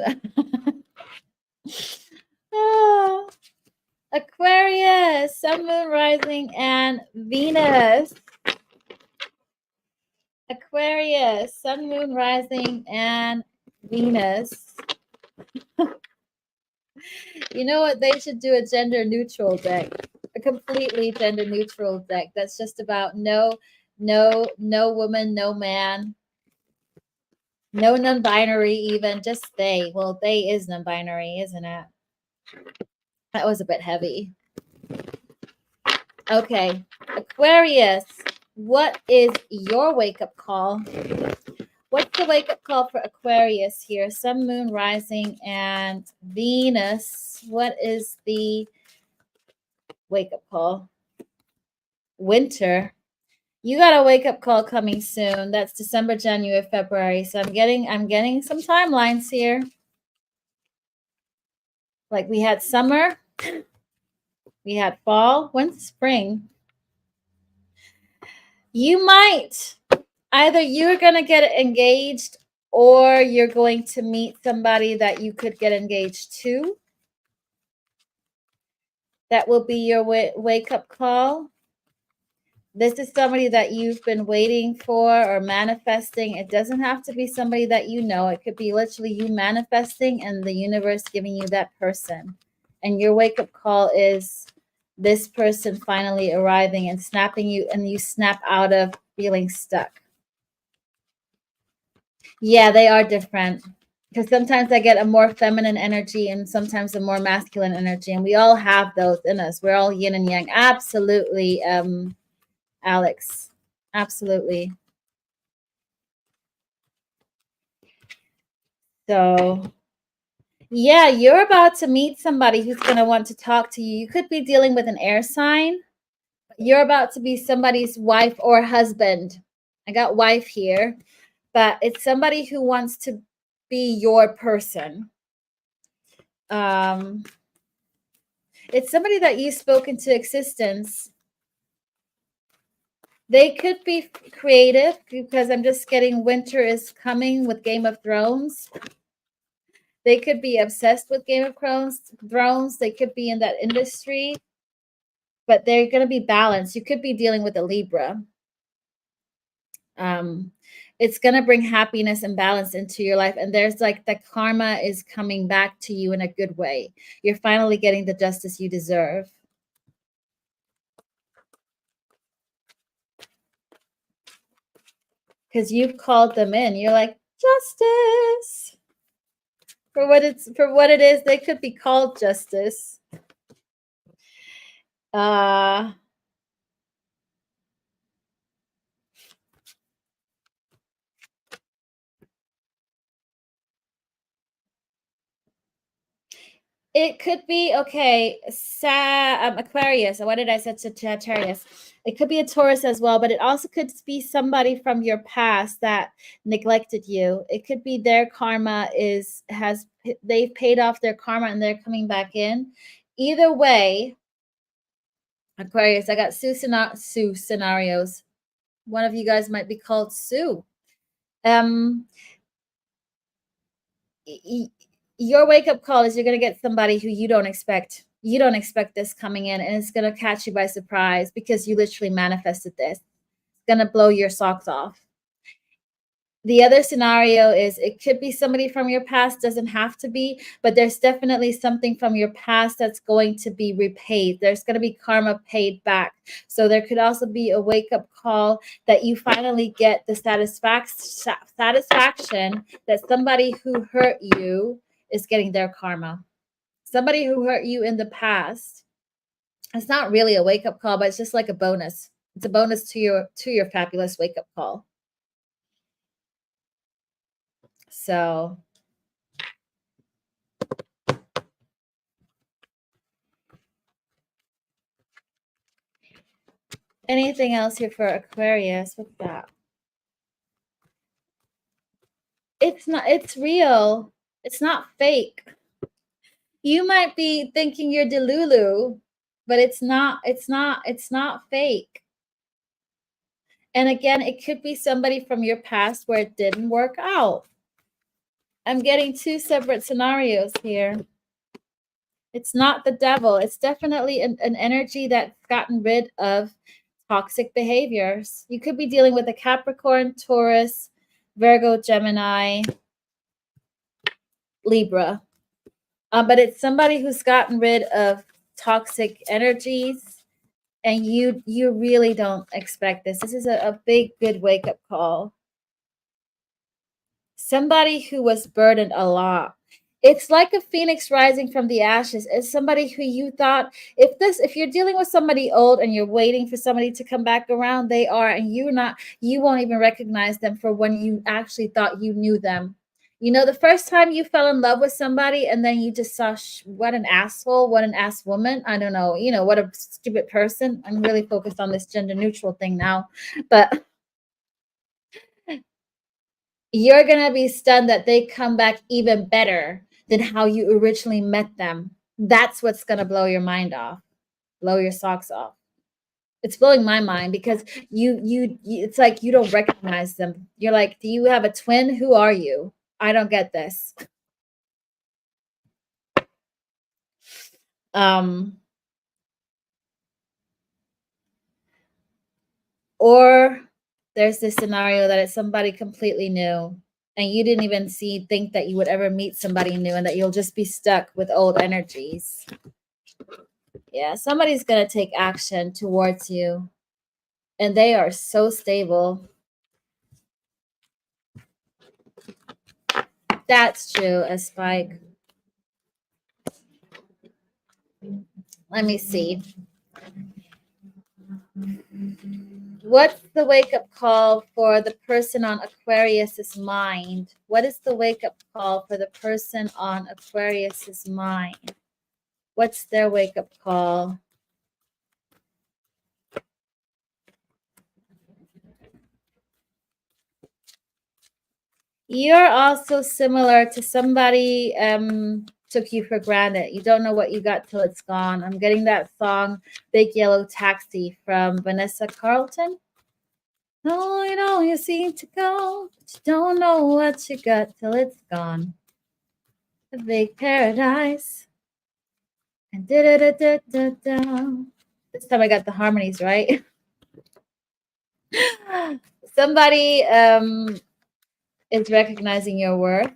Ah, Aquarius, Sun, Moon, Rising, and Venus. Aquarius, Sun, Moon, Rising, and Venus. You know what? They should do a gender neutral deck, a completely gender neutral deck. That's just about no woman, no man, no non-binary, even just they. Well, they is non-binary, isn't it? That was a bit heavy. Okay, Aquarius, what is your wake-up call? What's the wake-up call for Aquarius here? Sun, Moon, Rising, and Venus. What is the wake-up call? Winter. You got a wake-up call coming soon. That's December, January, February. So I'm getting some timelines here. Like we had summer, we had fall. When's spring? You might either you're gonna get engaged or you're going to meet somebody that you could get engaged to. That will be your wake-up call. This is somebody that you've been waiting for or manifesting. It doesn't have to be somebody that you know. It could be literally you manifesting and the universe giving you that person. And your wake-up call is this person finally arriving and snapping you, and you snap out of feeling stuck. Yeah, they are different. because sometimes I get a more feminine energy and sometimes a more masculine energy, and we all have those in us. We're all yin and yang. Absolutely, Alex. Absolutely. So, yeah, you're about to meet somebody who's going to want to talk to you. You could be dealing with an air sign. You're about to be somebody's wife or husband. I got wife here, but it's somebody who wants to be your person. It's somebody that you spoke into existence. They could be creative because I'm just getting winter is coming with Game of Thrones. They could be obsessed with Game of Thrones. They could be in that industry, but they're going to be balanced. You could be dealing with a Libra. It's going to bring happiness and balance into your life. And there's like the karma is coming back to you in a good way. You're finally getting the justice you deserve. Because you've called them in. You're like, justice. For what it is, they could be called justice. It could be okay. Aquarius. What did I say? Sagittarius. It could be a Taurus as well, but it also could be somebody from your past that neglected you. It could be their karma they've paid off their karma and they're coming back in. Either way, Aquarius. I got Sue scenarios. One of you guys might be called Sue. Your wake-up call is you're going to get somebody who you don't expect. You don't expect this coming in, and it's going to catch you by surprise because you literally manifested this. It's going to blow your socks off. The other scenario is it could be somebody from your past, doesn't have to be, but there's definitely something from your past that's going to be repaid. There's going to be karma paid back. So there could also be a wake-up call that you finally get the satisfaction that somebody who hurt you is getting their karma. Somebody who hurt you in the past. It's not really a wake-up call, but it's just like a bonus. It's a bonus to your fabulous wake-up call. So anything else here for Aquarius? What's that? It's real. It's not fake. You might be thinking you're Delulu, but it's not fake. And again, it could be somebody from your past where it didn't work out. I'm getting two separate scenarios here. It's not the devil. It's definitely an energy that's gotten rid of toxic behaviors. You could be dealing with a Capricorn, Taurus, Virgo, Gemini, Libra. But it's somebody who's gotten rid of toxic energies, and you really don't expect this. This is a big, good wake-up call. Somebody who was burdened a lot. It's like a phoenix rising from the ashes. It's somebody who you thought, if you're dealing with somebody old and you're waiting for somebody to come back around, they are, and you won't even recognize them for when you actually thought you knew them. You know, the first time you fell in love with somebody and then you just saw, what an asshole, what an ass woman. I don't know, what a stupid person. I'm really focused on this gender neutral thing now, but you're going to be stunned that they come back even better than how you originally met them. That's what's going to blow your mind off, blow your socks off. It's blowing my mind because it's like you don't recognize them. You're like, do you have a twin? Who are you? I don't get this. Or there's this scenario that it's somebody completely new and you didn't even think that you would ever meet somebody new and that you'll just be stuck with old energies. Yeah, somebody's going to take action towards you and they are so stable. That's true, a spike. Let me see. What's the wake up call for the person on Aquarius's mind? What is the wake up call for the person on Aquarius's mind? What's their wake up call? You're also similar to somebody took you for granted. You don't know what you got till it's gone. I'm getting that song Big Yellow Taxi from Vanessa Carlton. Oh, you know, you seem to go, but you don't know what you got till it's gone. A big paradise. And da-da-da-da-da-da. This time I got the harmonies right. Somebody is recognizing your worth.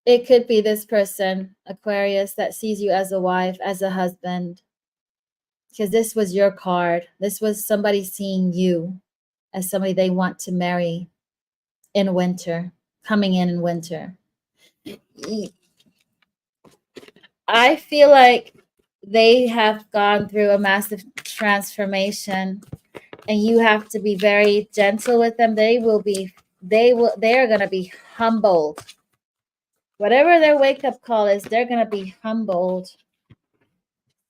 It could be this person, Aquarius, that sees you as a wife, as a husband. Because this was your card. This was somebody seeing you as somebody they want to marry in winter, coming in winter. I feel like they have gone through a massive transformation and you have to be very gentle with them. They are going to be humbled. Whatever their wake up call is, they're going to be humbled.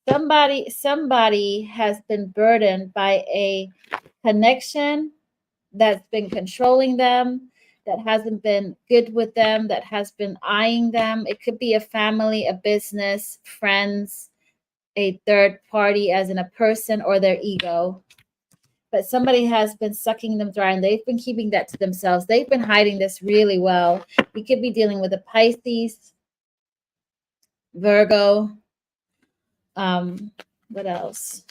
Somebody has been burdened by a connection that's been controlling them, that hasn't been good with them, that has been eyeing them. It could be a family, a business, friends, a third party, as in a person or their ego. But somebody has been sucking them dry and they've been keeping that to themselves. They've been hiding this really well. We could be dealing with a Pisces, Virgo. What else?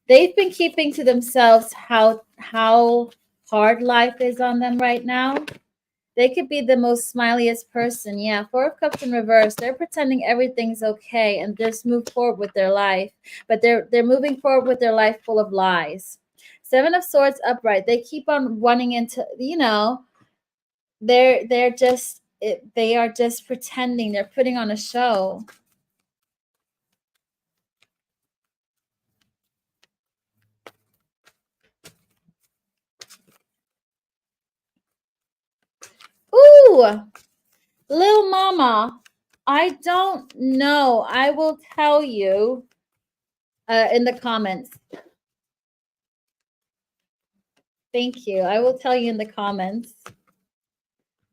They've been keeping to themselves how hard life is on them right now. They could be the most smiliest person. Yeah, Four of Cups in reverse. They're pretending everything's okay and just move forward with their life. But they're moving forward with their life full of lies. Seven of Swords upright. They keep on running into, they are just pretending. They're putting on a show. Ooh, Lil Mama, I don't know. I will tell you in the comments. Thank you. I will tell you in the comments.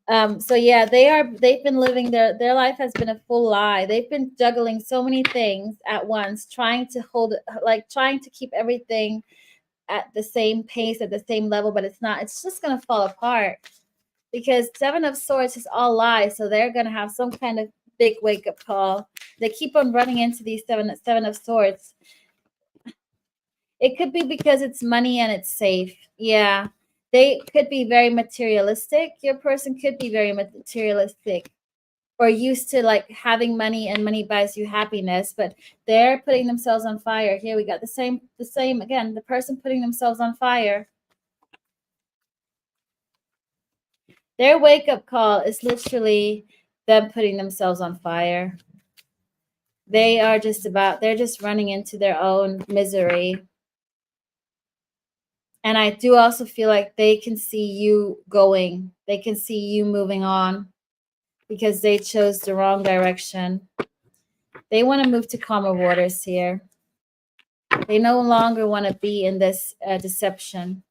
So yeah, they've been living their life has been a full lie. They've been juggling so many things at once, trying to keep everything at the same pace, at the same level, but it's not. It's just gonna fall apart. Because Seven of Swords is all lies, so they're gonna have some kind of big wake up call. They keep on running into these seven of Swords. It could be because it's money and it's safe. Yeah, they could be very materialistic. Your person could be very materialistic, or used to like having money and money buys you happiness. But they're putting themselves on fire. Here we got the same again. The person putting themselves on fire. Their wake-up call is literally them putting themselves on fire. They're just running into their own misery. And I do also feel like they can see you going. They can see you moving on because they chose the wrong direction. They want to move to calmer waters here. They no longer want to be in this deception.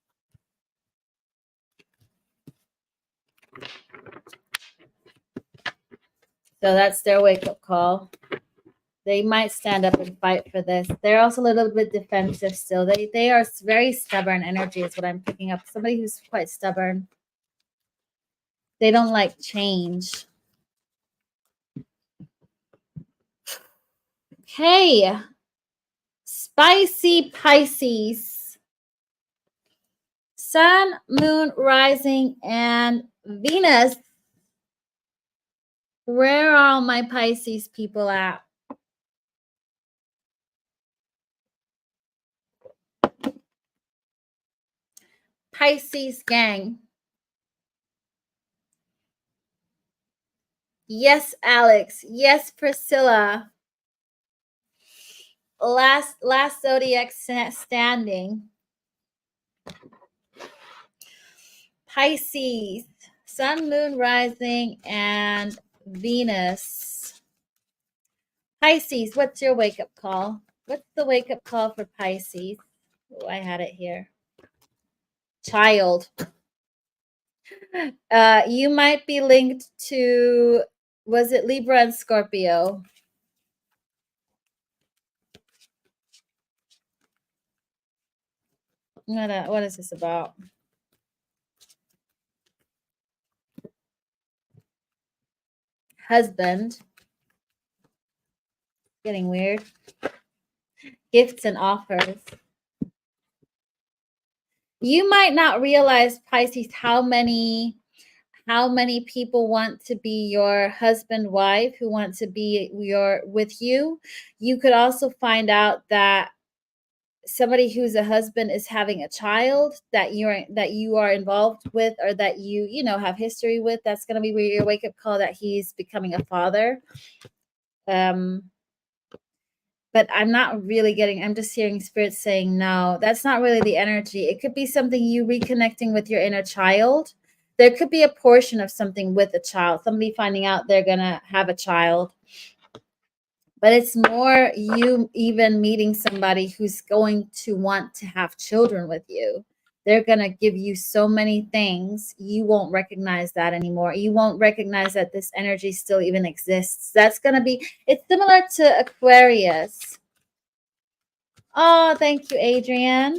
So that's their wake-up call. They might stand up and fight for this. They're also a little bit defensive still. They are very stubborn energy is what I'm picking up. Somebody who's quite stubborn. They don't like change. Okay. Spicy Pisces. Sun, Moon, Rising, and Venus. Where are all my Pisces people at? Pisces gang. Yes, Alex. Yes, Priscilla. Last zodiac standing. Pisces. Sun, moon, rising, and Venus. Pisces, what's your wake-up call? What's the wake-up call for Pisces? Oh, I had it here. Child. You might be linked to, was it Libra and Scorpio? What is this about? Husband. Getting weird. Gifts and offers. You might not realize, Pisces, how many people want to be your husband, wife, who want to be with you. You could also find out that somebody who's a husband is having a child that you are involved with, or that you know have history with. That's going to be where your wake up call, that he's becoming a father. But I'm not really getting, I'm just hearing spirits saying, no, that's not really the energy. It could be something you reconnecting with your inner child. There could be a portion of something with a child, somebody finding out they're going to have a child. But it's more you even meeting somebody who's going to want to have children with you. They're going to give you so many things. You won't recognize that anymore. You won't recognize that this energy still even exists. That's going to be, it's similar to Aquarius. Oh, thank you, Adrian.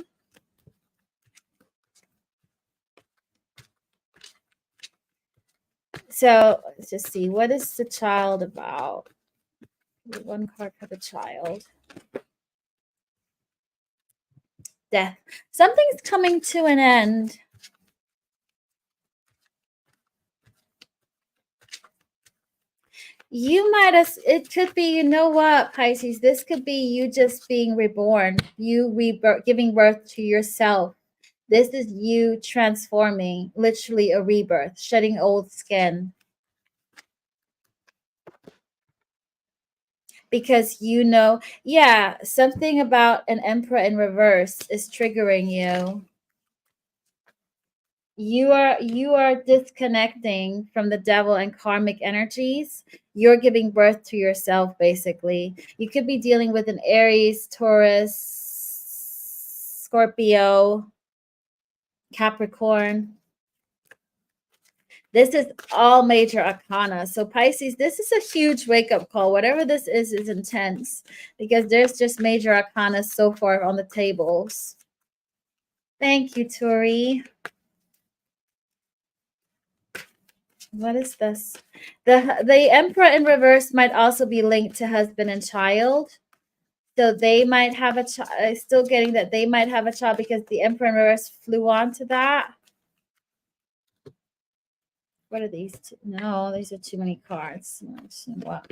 So let's just see. What is the child about? One card for the child. Death. Something's coming to an end. You might have, it could be, you know what, Pisces, this could be you just being reborn, you giving birth to yourself. This is you transforming, literally a rebirth, shedding old skin. Because you know, yeah, something about an Emperor in reverse is triggering you. You are disconnecting from the devil and karmic energies. You're giving birth to yourself, basically. You could be dealing with an Aries, Taurus, Scorpio, Capricorn. This is all major arcana. So Pisces, this is a huge wake-up call. Whatever this is intense, because there's just major arcana so far on the tables. Thank you, Tori. What is this? The Emperor in reverse might also be linked to husband and child. So they might have a child. Still getting that they might have a child because the Emperor in reverse flew on to that. What are these? No, these are too many cards. What?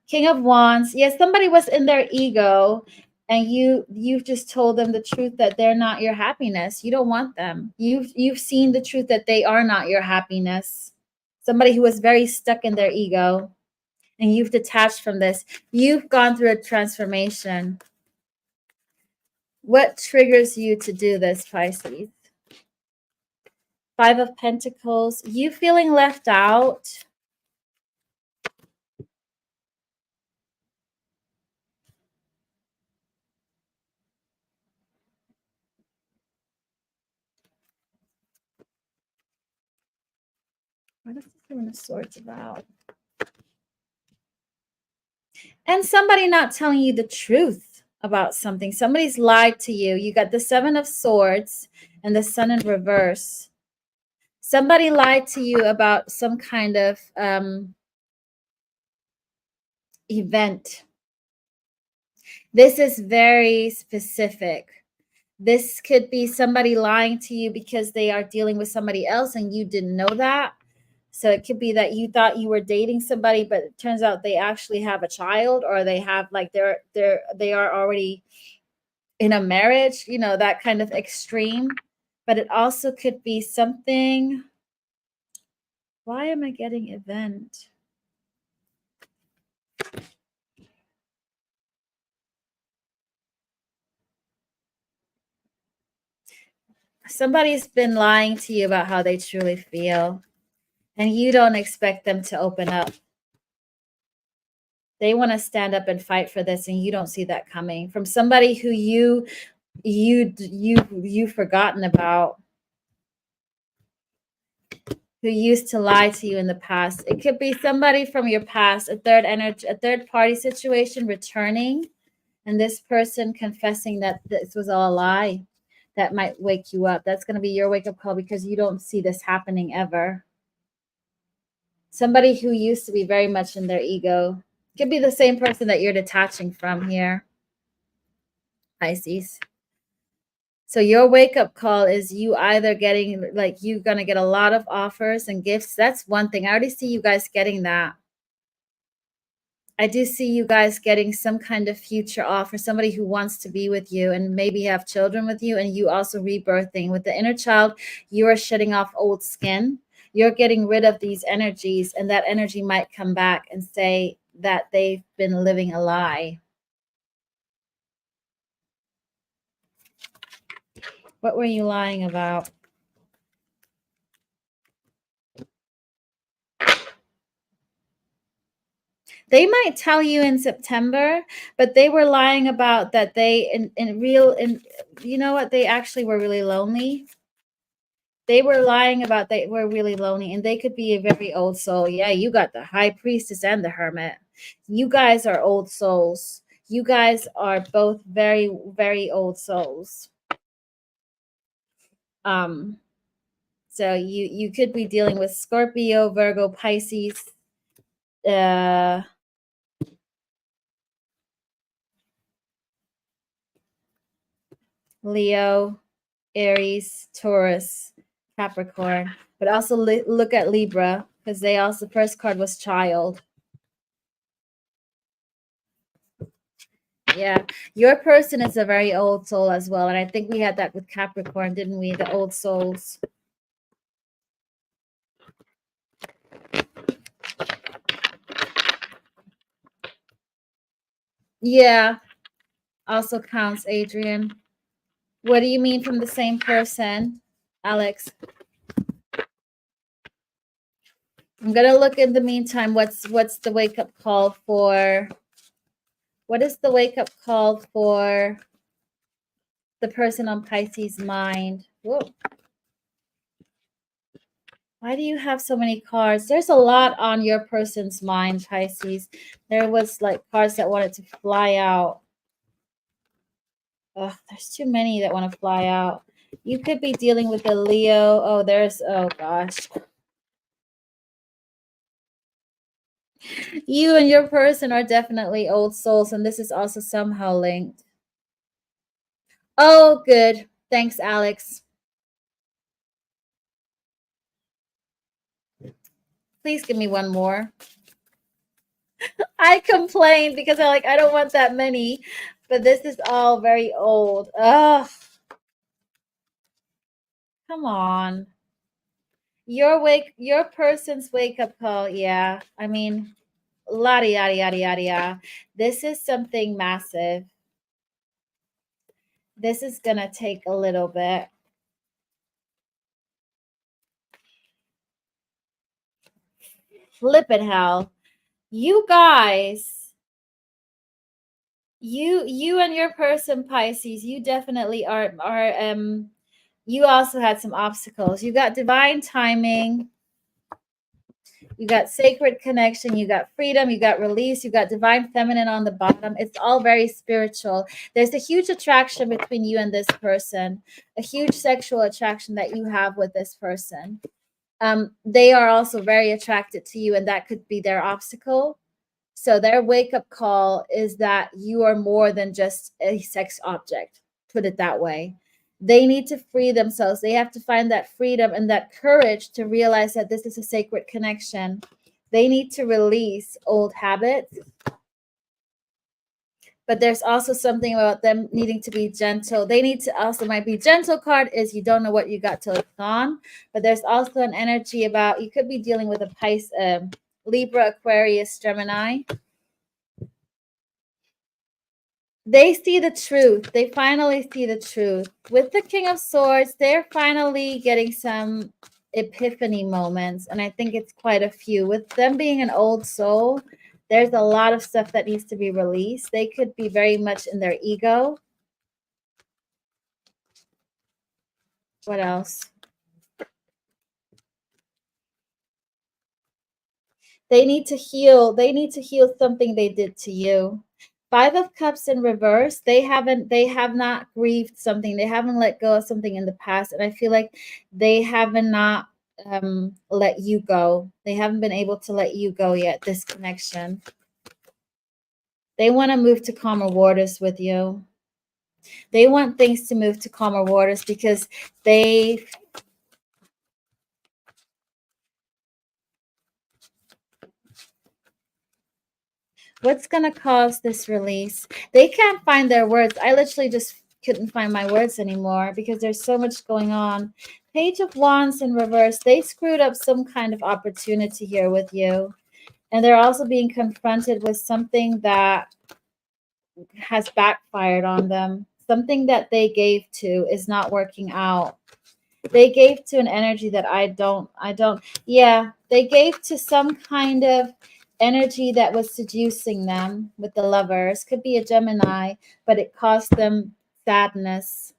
King of Wands. Yes, somebody was in their ego, and you've just told them the truth that they're not your happiness. You don't want them. You've seen the truth that they are not your happiness. Somebody who was very stuck in their ego, and you've detached from this. You've gone through a transformation. What triggers you to do this, Pisces? Five of Pentacles. You feeling left out. What is the Seven of Swords about? And somebody not telling you the truth about something. Somebody's lied to you. You got the Seven of Swords and the Sun in reverse. Somebody lied to you about some kind of event. This is very specific. This could be somebody lying to you because they are dealing with somebody else and you didn't know that. So it could be that you thought you were dating somebody, but it turns out they actually have a child, or they have like they are already in a marriage, you know, that kind of extreme. But it also could be something. Why am I getting event? Somebody's been lying to you about how they truly feel, and you don't expect them to open up. They want to stand up and fight for this, and you don't see that coming from somebody who you've forgotten about, who used to lie to you in the past. It could be somebody from your past, a third party situation returning, and this person confessing that this was all a lie. That might wake you up. That's going to be your wake up call because you don't see this happening ever. Somebody who used to be very much in their ego. Could be the same person that you're detaching from here, Pisces. So your wake up call is you either getting, like, you're going to get a lot of offers and gifts. That's one thing. I already see you guys getting that. I do see you guys getting some kind of future offer, somebody who wants to be with you and maybe have children with you, and you also rebirthing. With the inner child, you are shedding off old skin. You're getting rid of these energies, and that energy might come back and say that they've been living a lie. What were you lying about? They might tell you in September, but they were lying about that they in you know what, they actually were really lonely. They were lying about they were really lonely, and they could be a very old soul. Yeah, you got the high priestess and the hermit. You guys are old souls. You guys are both very, very old souls. So you could be dealing with Scorpio, Virgo, Pisces, Leo, Aries, Taurus, Capricorn, but also look at Libra, because they also, first card was child. Yeah, your person is a very old soul as well, and I think we had that with Capricorn, didn't we? The old souls. Yeah, also counts, Adrian. What do you mean from the same person, Alex? I'm gonna look in the meantime. What's the wake up call for? What is the wake up call for the person on Pisces' mind? Whoa. Why do you have so many cards? There's a lot on your person's mind, Pisces. There was like cards that wanted to fly out. Ugh, there's too many that want to fly out. You could be dealing with a Leo. Oh gosh. You and your person are definitely old souls, and this is also somehow linked. Oh, good. Thanks, Alex. Please give me one more. I complained because I don't want that many, but this is all very old. Ugh. Come on. Your person's wake up call. Yeah. I mean, yada yada yada yada yada. This is something massive. This is gonna take a little bit. Flip it, hell. You guys, you and your person, Pisces, you definitely are you also had some obstacles. You got divine timing, you got sacred connection, you got freedom, you got release, you got divine feminine on the bottom. It's all very spiritual. There's a huge attraction between you and this person, a huge sexual attraction that you have with this person. They are also very attracted to you, and that could be their obstacle. So their wake-up call is that you are more than just a sex object, put it that way. They need to free themselves. They have to find that freedom and that courage to realize that this is a sacred connection. They need to release old habits. but there's also something about them needing to be gentle. They need to also, might be gentle card is you don't know what you got till it's gone. But there's also an energy about you could be dealing with a Pisces, Libra, Aquarius, Gemini. They see the truth. They finally see the truth. With the King of Swords, they're finally getting some epiphany moments. And I think it's quite a few. With them being an old soul, there's a lot of stuff that needs to be released. They could be very much in their ego. What else? They need to heal. They need to heal something they did to you. Five of Cups in reverse. They have not grieved something. They haven't let go of something in the past. And I feel like they haven't not let you go. They haven't been able to let you go yet, this connection. They want to move to calmer waters with you. They want things to move to calmer waters because they what's going to cause this release? They can't find their words. I literally just couldn't find my words anymore because there's so much going on. Page of Wands in reverse. They screwed up some kind of opportunity here with you. And they're also being confronted with something that has backfired on them. Something that they gave to is not working out. They gave to an energy that they gave to some kind of energy that was seducing them with the Lovers. Could be a Gemini, but it caused them sadness.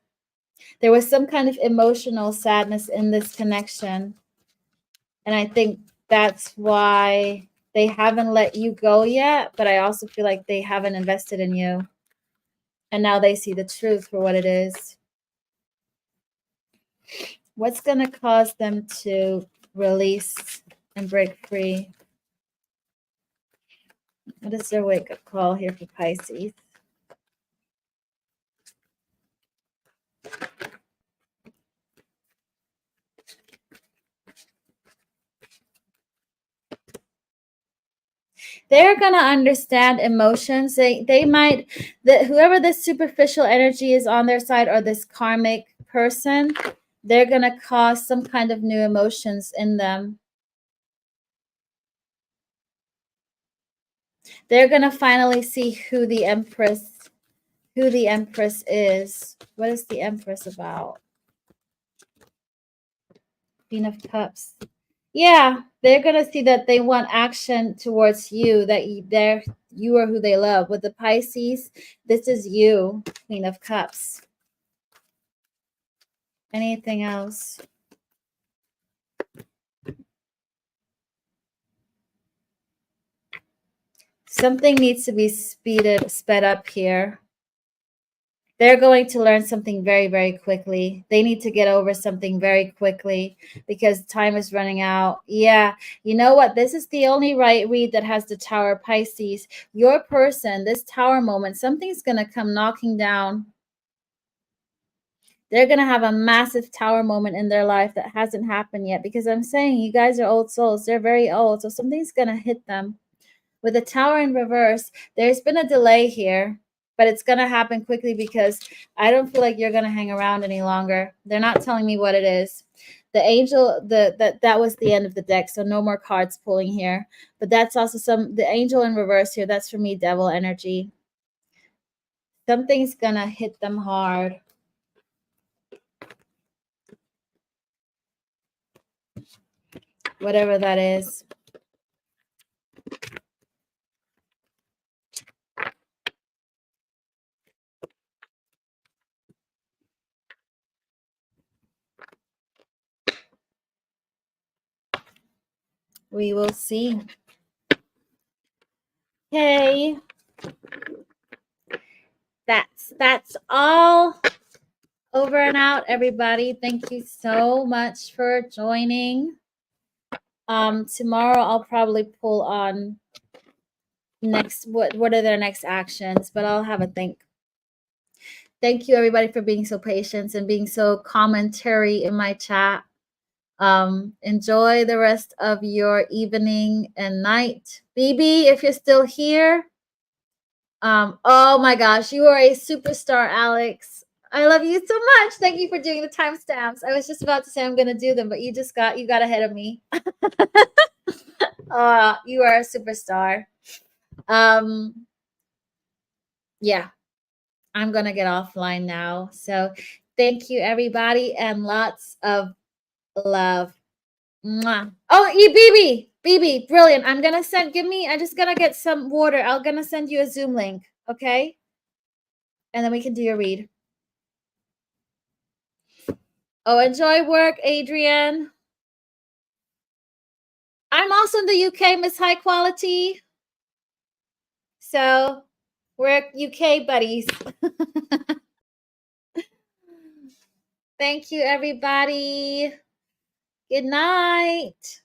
There was some kind of emotional sadness in this connection. And I think that's why they haven't let you go yet, but I also feel like they haven't invested in you. And now they see the truth for what it is. What's going to cause them to release and break free? What is their wake-up call here for Pisces? They're going to understand emotions. They might, whoever this superficial energy is on their side or this karmic person, they're going to cause some kind of new emotions in them. They're going to finally see who the Empress is. What is the Empress about? Queen of Cups. Yeah, they're going to see that they want action towards you, that you are who they love. With the Pisces, this is you, Queen of Cups. Anything else? Something needs to be sped up here. They're going to learn something very, very quickly. They need to get over something very quickly because time is running out. Yeah, you know what? This is the only right read that has the Tower, Pisces. Your person, this Tower moment, something's going to come knocking down. They're going to have a massive Tower moment in their life that hasn't happened yet because I'm saying you guys are old souls. They're very old, so something's going to hit them. With the Tower in reverse, there's been a delay here. But it's going to happen quickly because I don't feel like you're going to hang around any longer. They're not telling me what it is. The angel, that was the end of the deck, so no more cards pulling here. But that's also the angel in reverse here. That's for me, devil energy. Something's going to hit them hard. Whatever that is. We will see. Okay. That's all. Over and out, everybody. Thank you so much for joining. Tomorrow I'll probably pull on next what are their next actions, but I'll have a think. Thank you everybody for being so patient and being so commentary in my chat. Enjoy the rest of your evening and night. BB, if you're still here, Oh my gosh, you are a superstar, Alex. I love you so much. Thank you for doing the timestamps. I was just about to say I'm gonna do them, but you got ahead of me. You are a superstar. Yeah, I'm gonna get offline now. So thank you, everybody, and lots of love. Mwah. Oh, BB, brilliant. I'm gonna I just gonna get some water. I'm gonna send you a Zoom link, okay? And then we can do your read. Oh, enjoy work, Adrian. I'm also in the UK, Miss High Quality. So we're UK buddies. Thank you, everybody. Good night.